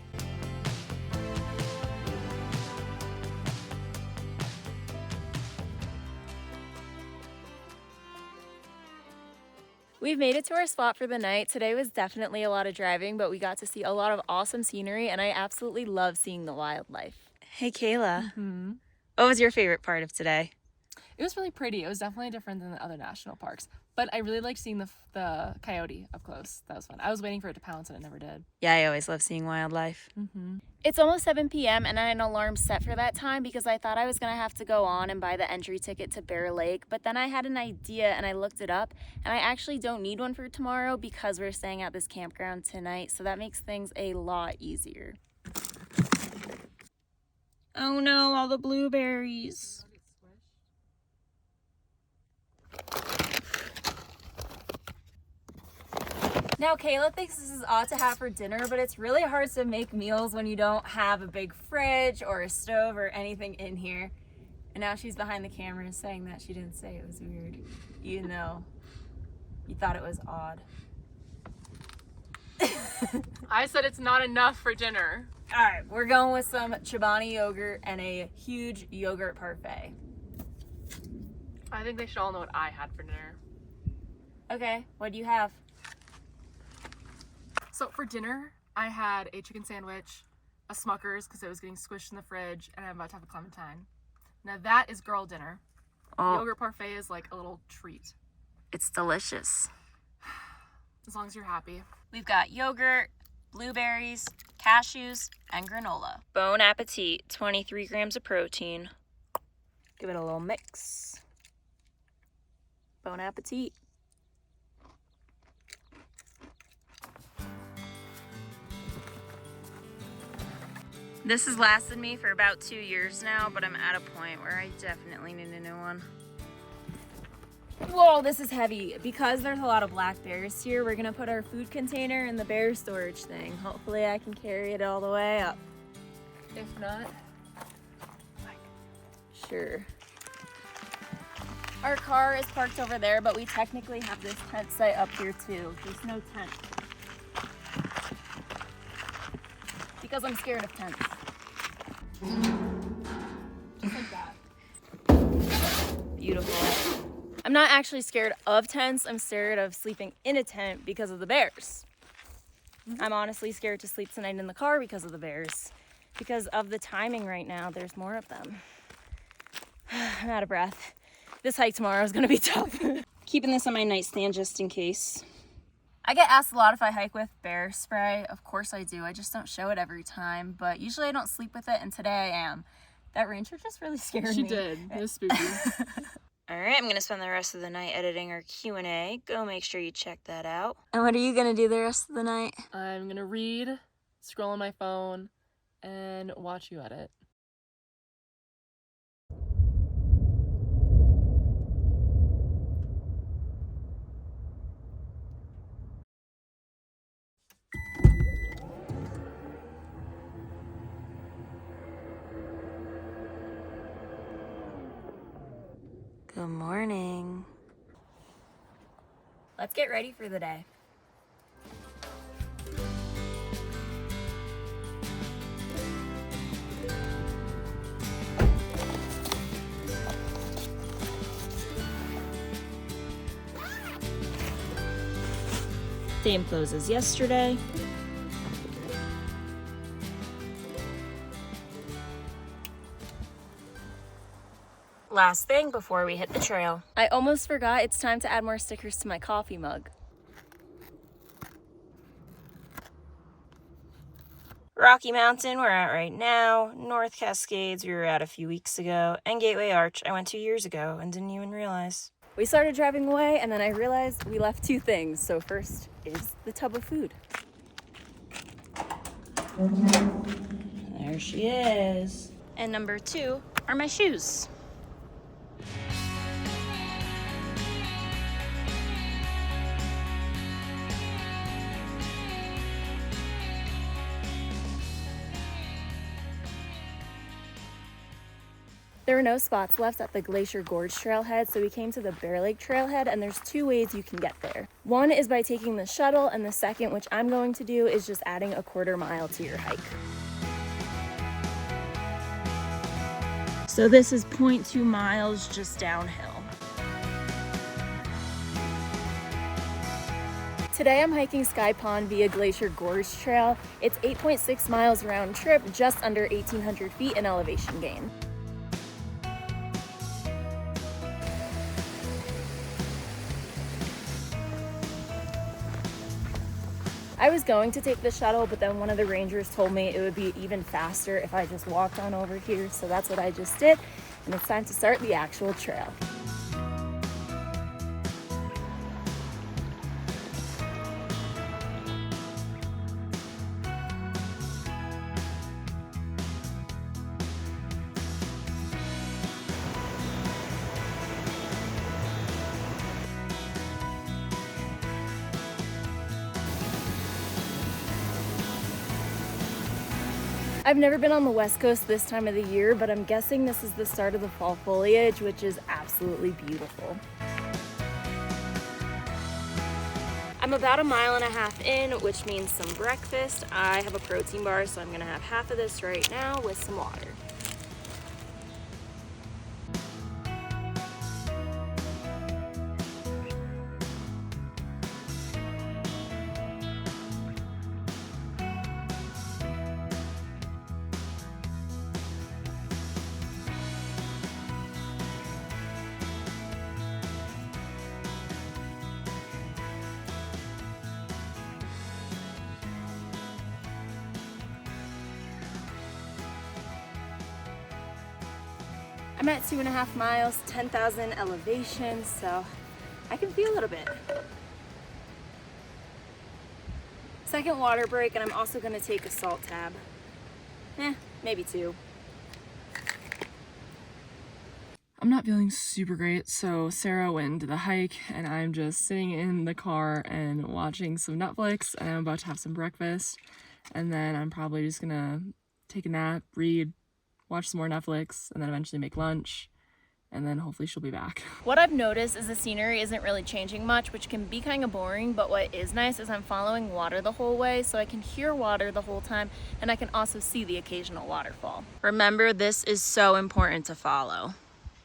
We've made it to our spot for the night. Today was definitely a lot of driving, but we got to see a lot of awesome scenery, and I absolutely love seeing the wildlife. Hey, Kayla. What was your favorite part of today? It was really pretty. It was definitely different than the other national parks, but I really liked seeing the coyote up close. That was fun. I was waiting for it to pounce and it never did. Yeah, I always love seeing wildlife. It's almost 7 p.m. and I had an alarm set for that time because I thought I was going to have to go on and buy the entry ticket to Bear Lake, but then I had an idea and I looked it up, and I actually don't need one for tomorrow because we're staying at this campground tonight, so that makes things a lot easier. Oh no, all the blueberries. Now, Kayla thinks this is odd to have for dinner, but it's really hard to make meals when you don't have a big fridge or a stove or anything in here. And now she's behind the camera saying that she didn't say it was weird, even though you thought it was odd. I said it's not enough for dinner. All right, we're going with some Chobani yogurt and a huge yogurt parfait. I think they should all know what I had for dinner. Okay, what do you have? So for dinner, I had a chicken sandwich, a Smucker's because it was getting squished in the fridge, and I'm about to have a clementine. Now that is girl dinner. Oh, Yogurt parfait is like a little treat. it's delicious. As long as you're happy. We've got yogurt, blueberries, cashews, and granola. Bon appetit, 23 grams of protein. Give it a little mix. Bon appetit. This has lasted me for about 2 years now, but I'm at a point where I definitely need a new one. Whoa, this is heavy. Because there's a lot of black bears here, we're gonna put our food container in the bear storage thing. Hopefully I can carry it all the way up. If not, Sure. Our car is parked over there, but we technically have this tent site up here too. There's no tent. Because I'm scared of tents. just like that. Beautiful. I'm not actually scared of tents. I'm scared of sleeping in a tent because of the bears. I'm honestly scared to sleep tonight in the car because of the bears. Because of the timing right now, there's more of them. I'm out of breath. This hike tomorrow is gonna be tough. Keeping this on my nightstand just in case. I get asked a lot if I hike with bear spray. Of course I do. I just don't show it every time, but usually I don't sleep with it, and today I am. That ranger just really scared me. She did. It was spooky. All right, I'm gonna spend the rest of the night editing our Q&A. Go make sure you check that out. And what are you gonna do the rest of the night? I'm gonna read, scroll on my phone, and watch you edit. Good morning. Let's get ready for the day. Same clothes as yesterday. Last thing before we hit the trail. I almost forgot, it's time to add more stickers to my coffee mug. Rocky Mountain, we're at right now. North Cascades, we were at a few weeks ago. And Gateway Arch, I went 2 years ago and didn't even realize. We started driving away and then I realized we left 2 things. So first is the tub of food. There she is. And number 2 are my shoes. There were no spots left at the Glacier Gorge trailhead, so we came to the Bear Lake trailhead, and there's 2 ways you can get there. One is by taking the shuttle, and the second, which I'm going to do, is just adding a 1/4 mile to your hike. So this is 0.2 miles just downhill. Today I'm hiking Sky Pond via Glacier Gorge Trail. It's 8.6 miles round trip, just under 1,800 feet in elevation gain. I was going to take the shuttle, but then one of the rangers told me it would be even faster if I just walked on over here, so that's what I just did, and it's time to start the actual trail. I've never been on the West Coast this time of the year, but I'm guessing this is the start of the fall foliage, which is absolutely beautiful. I'm about 1.5 miles in, which means some breakfast. I have a protein bar, so I'm gonna have half of this right now with some water. I'm at 2.5 miles, 10,000 elevation, so I can feel it a bit. Second water break, and I'm also gonna take a salt tab. Maybe 2. I'm not feeling super great, so Sarah went into the hike and I'm just sitting in the car and watching some Netflix, and I'm about to have some breakfast, and then I'm probably just gonna take a nap, read, watch some more Netflix, and then eventually make lunch, and then hopefully she'll be back. What I've noticed is the scenery isn't really changing much, which can be kind of boring, but what is nice is I'm following water the whole way, so I can hear water the whole time, and I can also see the occasional waterfall. Remember, this is so important to follow.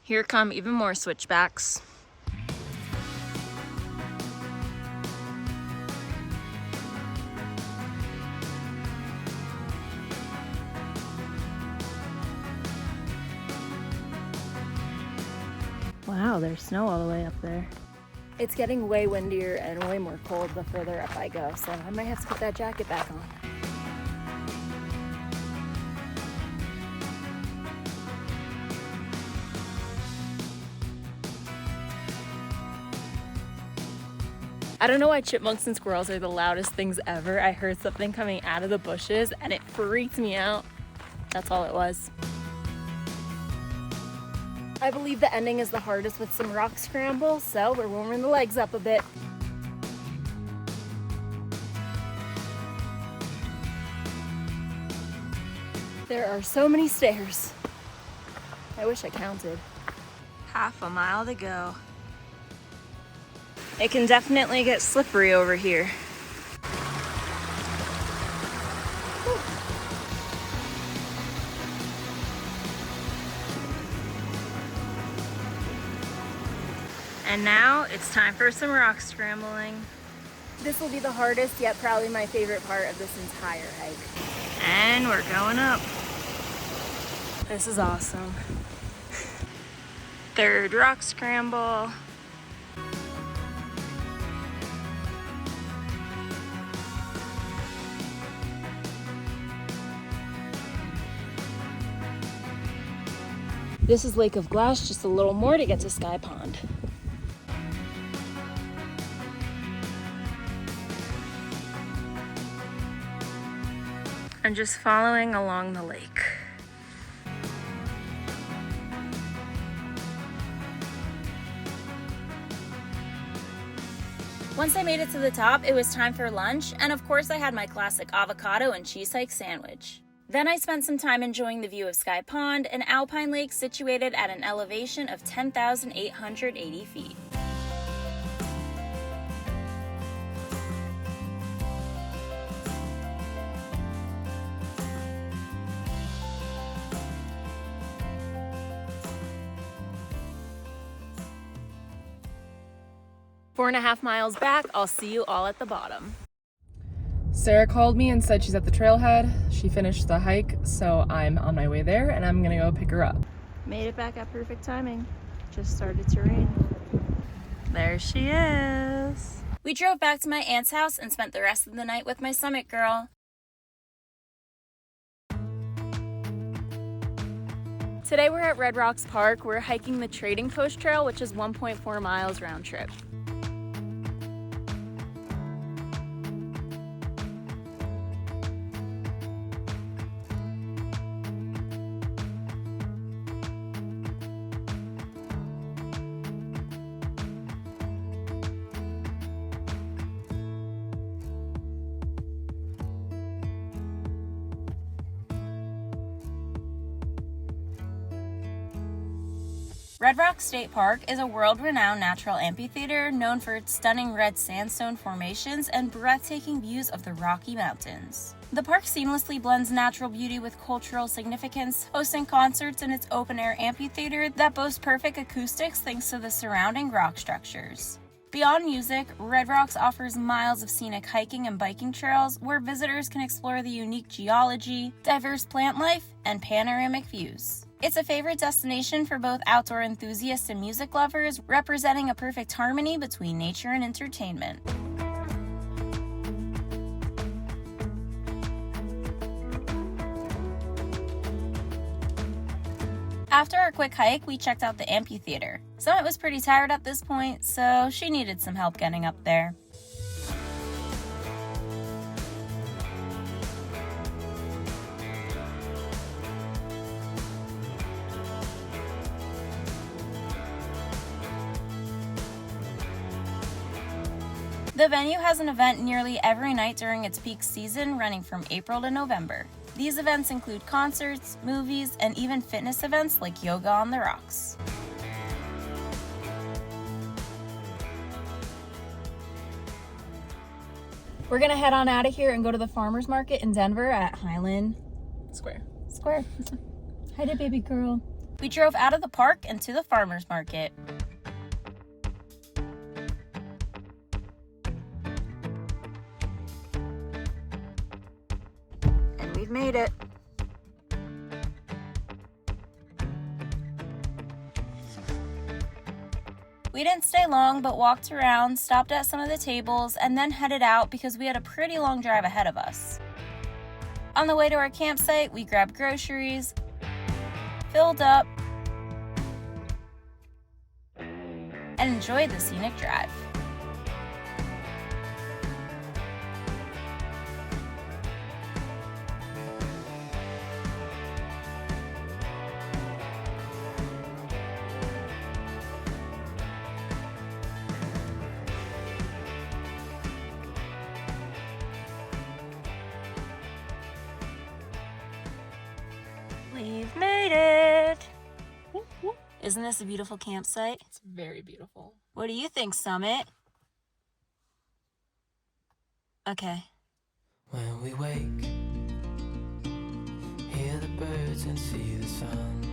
Here come even more switchbacks. Wow, there's snow all the way up there. It's getting way windier and way more cold the further up I go, so I might have to put that jacket back on. I don't know why chipmunks and squirrels are the loudest things ever. I heard something coming out of the bushes and it freaked me out. That's all it was. I believe the ending is the hardest with some rock scramble, so we're warming the legs up a bit. There are so many stairs. I wish I counted. 1/2 mile to go. It can definitely get slippery over here. And now it's time for some rock scrambling. This will be the hardest, yet probably my favorite part of this entire hike. And we're going up. This is awesome. Third rock scramble. This is Lake of Glass, just a little more to get to Sky Pond. I'm just following along the lake. Once I made it to the top, it was time for lunch, and of course I had my classic avocado and cheese hike sandwich. Then I spent some time enjoying the view of Sky Pond, an alpine lake situated at an elevation of 10,880 feet. Four and a half miles back, I'll see you all at the bottom. Sarah called me and said she's at the trailhead. She finished the hike, so I'm on my way there and I'm gonna go pick her up. Made it back at perfect timing. Just started to rain. There she is. We drove back to my aunt's house and spent the rest of the night with my summit girl. Today we're at Red Rocks Park. We're hiking the Trading Post Trail, which is 1.4 miles round trip. Red Rock State Park is a world-renowned natural amphitheater known for its stunning red sandstone formations and breathtaking views of the Rocky Mountains. The park seamlessly blends natural beauty with cultural significance, hosting concerts in its open-air amphitheater that boasts perfect acoustics thanks to the surrounding rock structures. Beyond music, Red Rocks offers miles of scenic hiking and biking trails where visitors can explore the unique geology, diverse plant life, and panoramic views. It's a favorite destination for both outdoor enthusiasts and music lovers, representing a perfect harmony between nature and entertainment. After our quick hike, we checked out the amphitheater. Summit was pretty tired at this point, so she needed some help getting up there. The venue has an event nearly every night during its peak season, running from April to November. These events include concerts, movies, and even fitness events like yoga on the rocks. We're gonna head on out of here and go to the farmer's market in Denver at Highland Square. Hi there, baby girl. We drove out of the park and to the farmer's market. We've made it. We didn't stay long, but walked around, stopped at some of the tables, and then headed out because we had a pretty long drive ahead of us. On the way to our campsite, we grabbed groceries, filled up, and enjoyed the scenic drive. We've made it! Isn't this a beautiful campsite? It's very beautiful. What do you think, Summit? Okay. When we wake, hear the birds and see the sun.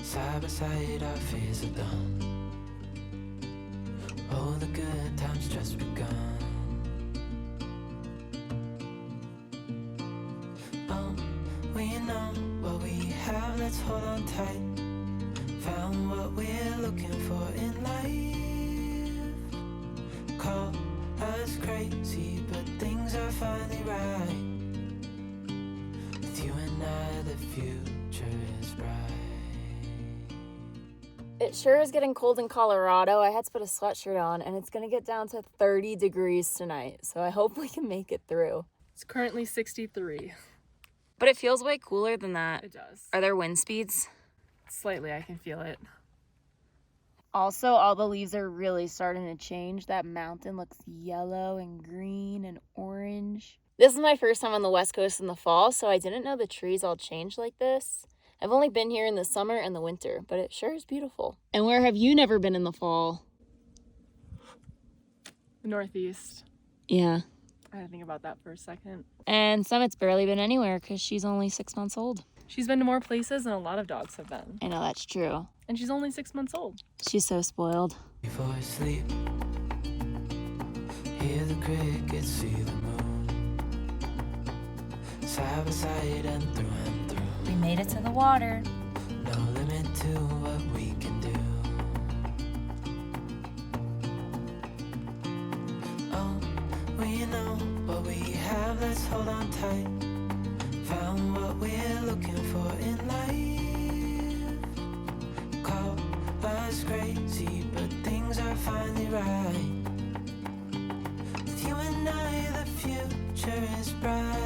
Side by side our fears are done. all the good times just begun. Oh, we know what we have, let's hold on tight. Found what we're looking for in life. Call us crazy, but things are finally right. With you and I, the future is bright. It sure is getting cold in Colorado. I had to put a sweatshirt on, and it's going to get down to 30 degrees tonight, so I hope we can make it through. It's currently 63. But it feels way cooler than that. It does. Are there wind speeds? Slightly, I can feel it. Also, all the leaves are really starting to change. That mountain looks yellow and green and orange. This is my first time on the West Coast in the fall, so I didn't know the trees all changed like this. I've only been here in the summer and the winter, but it sure is beautiful. And where have you never been in the fall? The Northeast. Yeah. I had to think about that for a second. And Summit's barely been anywhere because she's only 6 months old. She's been to more places than a lot of dogs have been. I know that's true. And she's only 6 months old. She's so spoiled. Before I sleep, hear the crickets, see the moon. Side by side and through and through. We made it to the water. No limit to what we can do. Oh, we know what we have, let's hold on tight. Found what we're looking for in life. Call us crazy, but things are finally right. With you and I, the future is bright.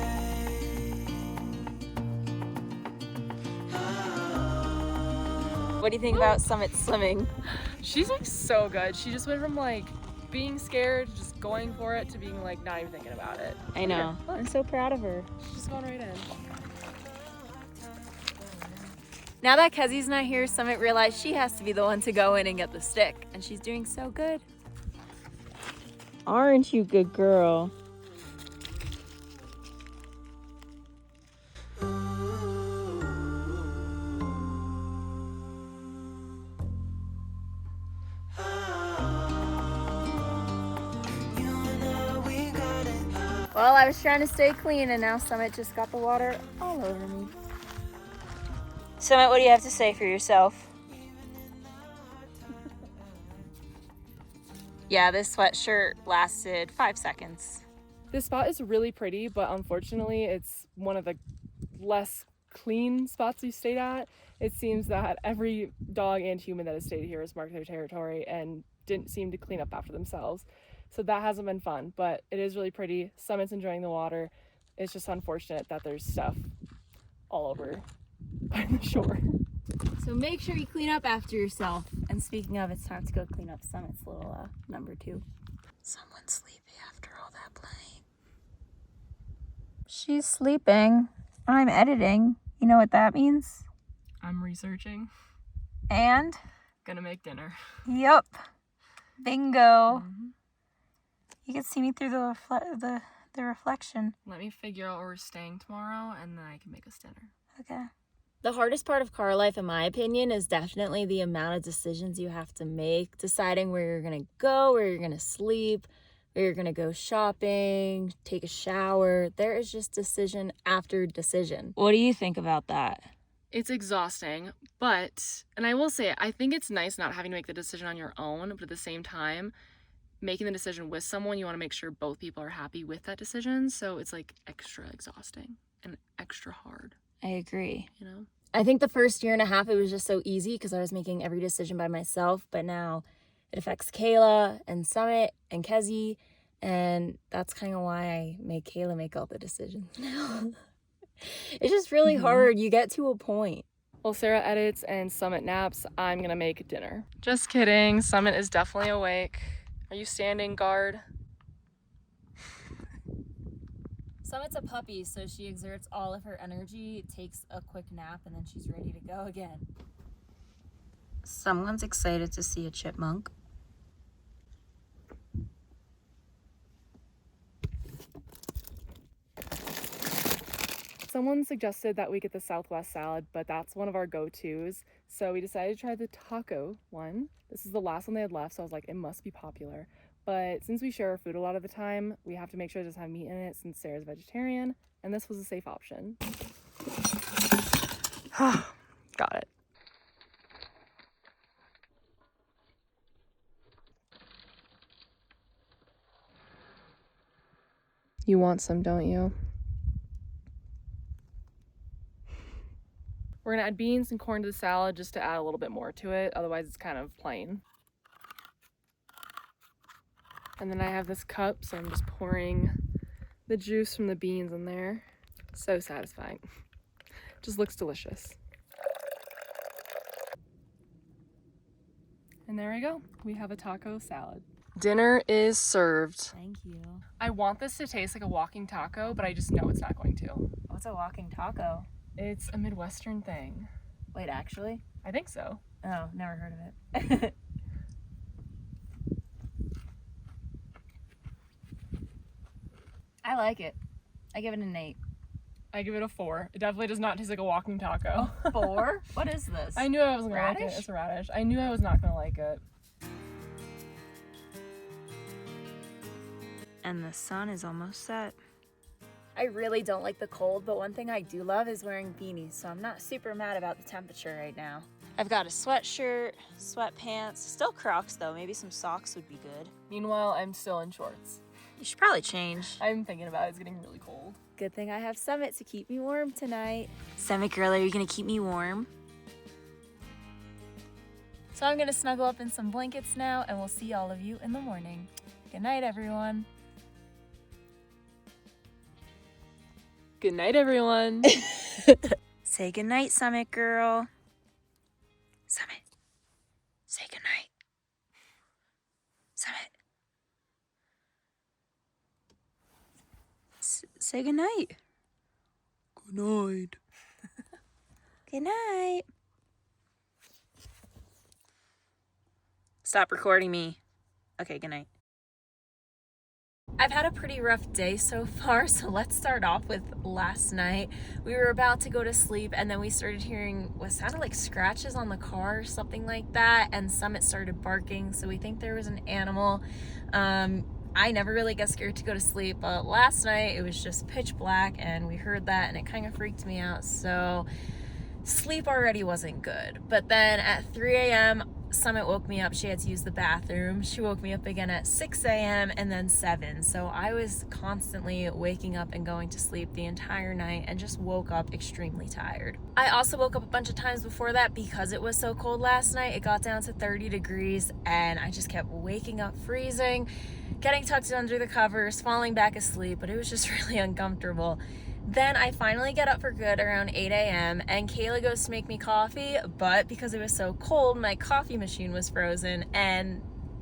What do you think about Summit swimming? She's like so good. She just went from like being scared, just going for it, to being like not even thinking about it. I know. Look. I'm so proud of her. She's just going right in. Now that Kezzy's not here, Summit realized she has to be the one to go in and get the stick. And she's doing so good. Aren't you good girl? Well, I was trying to stay clean and now Summit just got the water all over me. Summit, what do you have to say for yourself? Yeah, this sweatshirt lasted 5 seconds. This spot is really pretty, but unfortunately it's one of the less clean spots we stayed at. It seems that every dog and human that has stayed here has marked their territory and didn't seem to clean up after themselves. So that hasn't been fun, but it is really pretty. Summit's enjoying the water. It's just unfortunate that there's stuff all over by the shore. So make sure you clean up after yourself. And speaking of, it's time to go clean up Summit's little number 2. Someone's sleepy after all that playing. She's sleeping. I'm editing. You know what that means? I'm researching. And? Gonna make dinner. Yep. Bingo. You can see me through the reflection. Let me figure out where we're staying tomorrow and then I can make us dinner. Okay. The hardest part of car life, in my opinion, is definitely the amount of decisions you have to make. Deciding where you're going to go, where you're going to sleep, where you're going to go shopping, take a shower. There is just decision after decision. What do you think about that? It's exhausting, but, and I will say, I think it's nice not having to make the decision on your own, but at the same time, making the decision with someone, you want to make sure both people are happy with that decision. So it's like extra exhausting and extra hard. I agree. You know? I think the first year and a half, it was just so easy because I was making every decision by myself. But now it affects Kayla and Summit and Kezzy. And that's kind of why I make Kayla make all the decisions now. It's just really hard. You get to a point. While Sarah edits and Summit naps, I'm going to make dinner. Just kidding. Summit is definitely awake. Are you standing guard? Summit's a puppy, so she exerts all of her energy, takes a quick nap, and then she's ready to go again. Someone's excited to see a chipmunk. someone suggested that we get the Southwest salad, but that's one of our go-tos. So we decided to try the taco one. This is the last one they had left, so I was like, it must be popular. But since we share our food a lot of the time, we have to make sure it doesn't have meat in it since Sarah's vegetarian, and this was a safe option. Got it. You want some, don't you? We're gonna add beans and corn to the salad just to add a little bit more to it, otherwise it's kind of plain. And then I have this cup, so I'm just pouring the juice from the beans in there. So satisfying. Just looks delicious. And there we go. We have a taco salad. Dinner is served. Thank you. I want this to taste like a walking taco, but I just know it's not going to. What's a walking taco? It's a Midwestern thing. Wait, actually? I think so. Oh, never heard of it. I like it. I give it an 8. I give it a 4. It definitely does not taste like a walking taco. 4? What is this? I knew I wasn't gonna like Radish? it. It's a radish. I knew I was not gonna like it. And the sun is almost set. I really don't like the cold, but one thing I do love is wearing beanies, so I'm not super mad about the temperature right now. I've got a sweatshirt, sweatpants, still Crocs though, maybe some socks would be good. Meanwhile, I'm still in shorts. You should probably change. I'm thinking about it. It's getting really cold. Good thing I have Summit to keep me warm tonight. Summit girl, are you gonna keep me warm? So I'm gonna snuggle up in some blankets now, and we'll see all of you in the morning. Good night, everyone. Good night, everyone. Say goodnight, Summit girl. Summit. Say goodnight. Summit. Say goodnight. Good night. Good night. Stop recording me. Okay, good night. I've had a pretty rough day so far, so let's start off with last night. We were about to go to sleep and then we started hearing what sounded like scratches on the car or something like that, and Summit started barking, so we think there was an animal. I never really get scared to go to sleep, but last night it was just pitch black and we heard that and it kind of freaked me out, so sleep already wasn't good. But then at 3 a.m. Summit woke me up. She had to use the bathroom. She woke me up again at 6 a.m. and then 7. So I was constantly waking up and going to sleep the entire night and just woke up extremely tired. I also woke up a bunch of times before that because it was so cold last night. It got down to 30 degrees and I just kept waking up freezing, getting tucked under the covers, falling back asleep, but it was just really uncomfortable. Then I finally get up for good around 8 a.m. and Kayla goes to make me coffee, but because it was so cold, my coffee machine was frozen and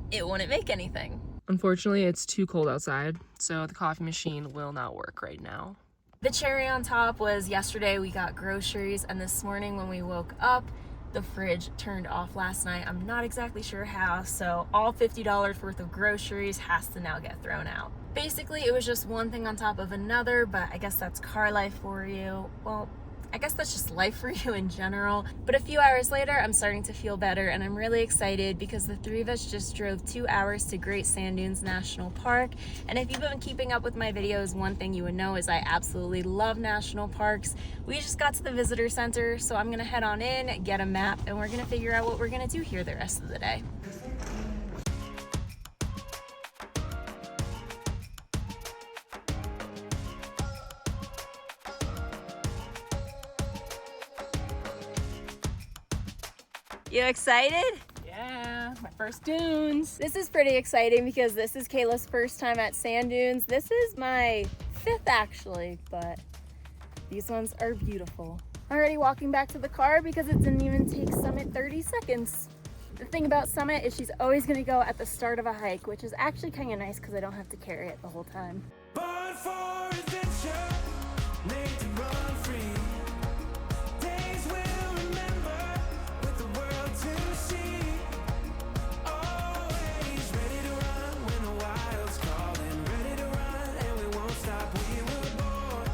it wouldn't make anything. Unfortunately, it's too cold outside, so the coffee machine will not work right now. The cherry on top was yesterday we got groceries, and this morning when we woke up, the fridge turned off last night. I'm not exactly sure how, so all $50 worth of groceries has to now get thrown out. Basically, it was just one thing on top of another, but I guess that's car life for you. Well, I guess that's just life for you in general. But a few hours later, I'm starting to feel better, and I'm really excited because the three of us just drove 2 hours to Great Sand Dunes National Park. And if you've been keeping up with my videos, one thing you would know is I absolutely love national parks. We just got to the visitor center, so I'm gonna head on in, get a map, and we're gonna figure out what we're gonna do here the rest of the day. You excited? Yeah, my first dunes. This is pretty exciting because this is Kayla's first time at sand dunes. This is my 5th actually, but these ones are beautiful. Already walking back to the car because it didn't even take Summit 30 seconds. The thing about Summit is she's always gonna go at the start of a hike, which is actually kind of nice because I don't have to carry it the whole time. Born for adventure, made to run free. Days we'll remember with the world to see. Always ready to run when the wild's calling. Ready to run and we won't stop. We were born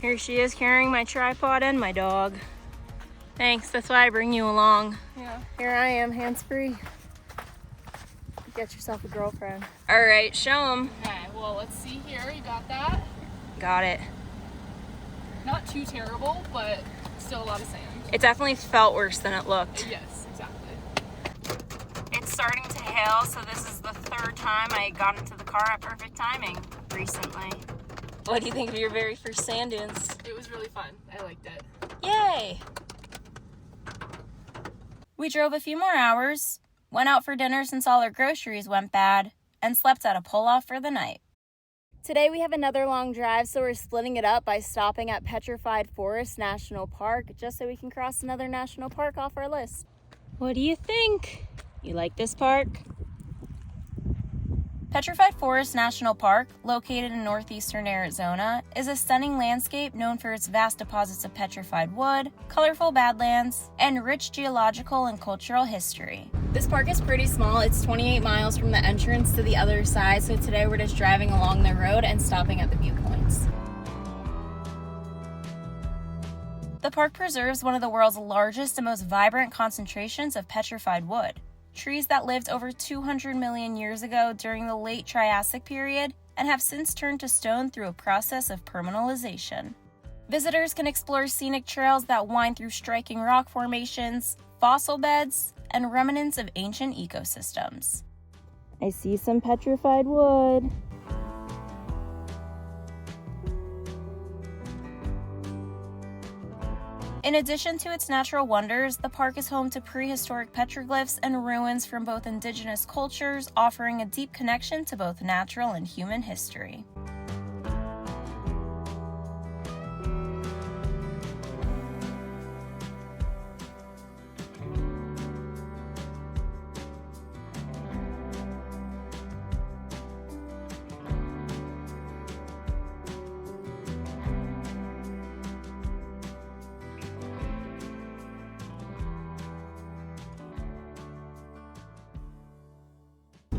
Here she is carrying my tripod and my dog. Thanks, that's why I bring you along. Yeah. Here I am, hands-free. Get yourself a girlfriend. All right, show them. Okay, well, let's see here. You got that? Got it. Not too terrible, but still a lot of sand. It definitely felt worse than it looked. Yes, exactly. It's starting to hail, so this is the third time I got into the car at perfect timing recently. What do you think of your very first sand dunes? It was really fun. I liked it. Yay! We drove a few more hours, went out for dinner since all our groceries went bad, and slept at a pull-off for the night. Today we have another long drive, so we're splitting it up by stopping at Petrified Forest National Park, just so we can cross another national park off our list. What do you think? You like this park? Petrified Forest National Park, located in northeastern Arizona, is a stunning landscape known for its vast deposits of petrified wood, colorful badlands, and rich geological and cultural history. This park is pretty small. It's 28 miles from the entrance to the other side, so today we're just driving along the road and stopping at the viewpoints. The park preserves one of the world's largest and most vibrant concentrations of petrified wood. Trees that lived over 200 million years ago during the late Triassic period and have since turned to stone through a process of permanentization. Visitors can explore scenic trails that wind through striking rock formations, fossil beds, and remnants of ancient ecosystems. I see some petrified wood. In addition to its natural wonders, the park is home to prehistoric petroglyphs and ruins from both indigenous cultures, offering a deep connection to both natural and human history.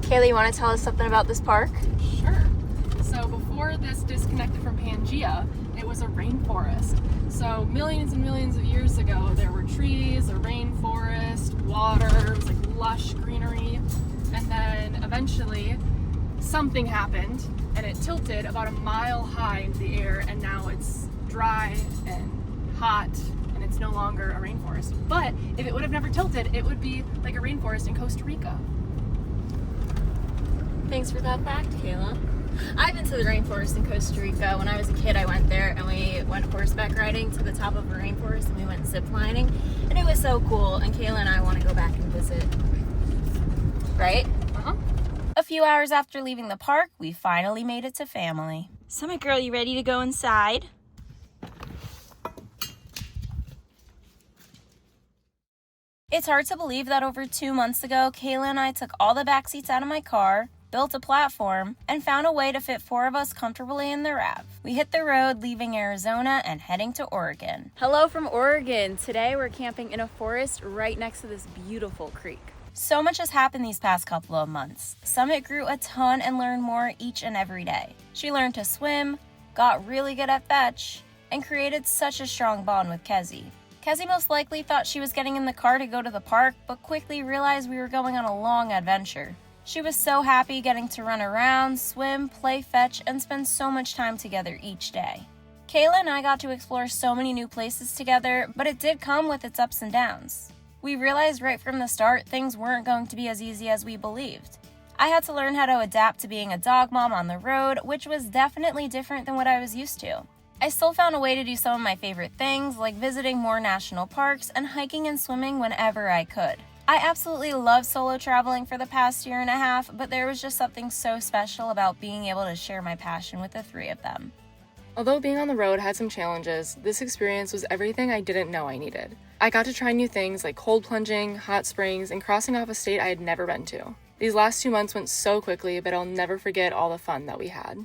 Kaylee, you want to tell us something about this park? Sure. So before this disconnected from Pangea, it was a rainforest. So millions and millions of years ago, there were trees, a rainforest, water, it was like lush greenery. And then eventually something happened and it tilted about a mile high into the air, and now it's dry and hot and it's no longer a rainforest. But if it would have never tilted, it would be like a rainforest in Costa Rica. Thanks for that fact, Kayla. I've been to the rainforest in Costa Rica. When I was a kid, I went there and we went horseback riding to the top of a rainforest and we went zip lining. And it was so cool. And Kayla and I want to go back and visit. Right? Uh-huh. A few hours after leaving the park, we finally made it to family. Summit Girl, you ready to go inside? It's hard to believe that over 2 months ago, Kayla and I took all the back seats out of my car, built a platform, and found a way to fit 4 of us comfortably in the RAV. We hit the road, leaving Arizona and heading to Oregon. Hello from Oregon. Today we're camping in a forest right next to this beautiful creek. So much has happened these past couple of months. Summit grew a ton and learned more each and every day. She learned to swim, got really good at fetch, and created such a strong bond with Kezzy. Kezzy most likely thought she was getting in the car to go to the park, but quickly realized we were going on a long adventure. She was so happy getting to run around, swim, play fetch, and spend so much time together each day. Kayla and I got to explore so many new places together, but it did come with its ups and downs. We realized right from the start things weren't going to be as easy as we believed. I had to learn how to adapt to being a dog mom on the road, which was definitely different than what I was used to. I still found a way to do some of my favorite things, like visiting more national parks and hiking and swimming whenever I could. I absolutely love solo traveling for the past 1.5 years, but there was just something so special about being able to share my passion with the 3 of them. Although being on the road had some challenges, this experience was everything I didn't know I needed. I got to try new things like cold plunging, hot springs, and crossing off a state I had never been to. These last 2 months went so quickly, but I'll never forget all the fun that we had.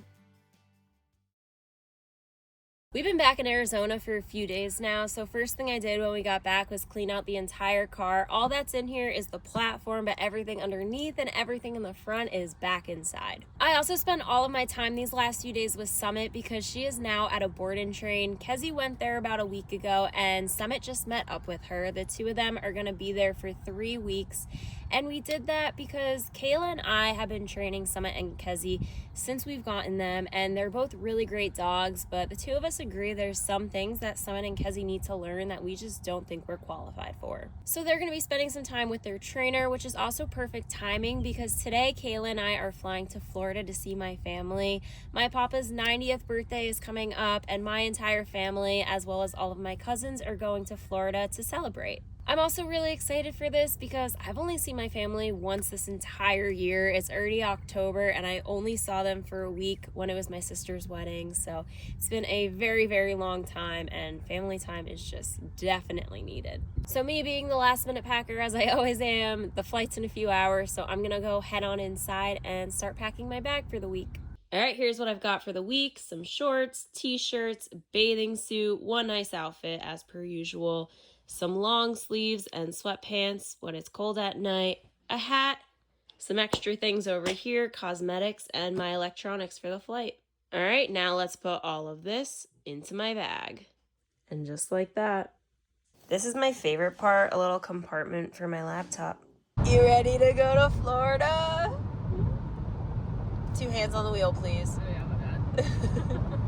We've been back in Arizona for a few days now, so first thing I did when we got back was clean out the entire car. All that's in here is the platform, but everything underneath and everything in the front is back inside. I also spent all of my time these last few days with Summit because she is now at a board and train. Kezzy went there about a week ago and Summit just met up with her. The two of them are going to be there for 3 weeks. And we did that because Kayla and I have been training Summit and Kezzy since we've gotten them, and they're both really great dogs, but the two of us agree there's some things that Summit and Kezzy need to learn that we just don't think we're qualified for. So they're going to be spending some time with their trainer, which is also perfect timing because today Kayla and I are flying to Florida to see my family. My papa's 90th birthday is coming up, and my entire family, as well as all of my cousins, are going to Florida to celebrate. I'm also really excited for this because I've only seen my family once this entire year. It's already October and I only saw them for a week when it was my sister's wedding. So it's been a very, very long time and family time is just definitely needed. So me being the last minute packer as I always am, the flight's in a few hours, so I'm gonna go head on inside and start packing my bag for the week. All right, here's what I've got for the week. Some shorts, t-shirts, a bathing suit, one nice outfit as per usual, some long sleeves and sweatpants when it's cold at night, a hat, some extra things over here, cosmetics, and my electronics for the flight. All right, now let's put all of this into my bag. And just like that. This is my favorite part, a little compartment for my laptop. You ready to go to Florida? 2 hands on the wheel, please. Oh yeah, my bad.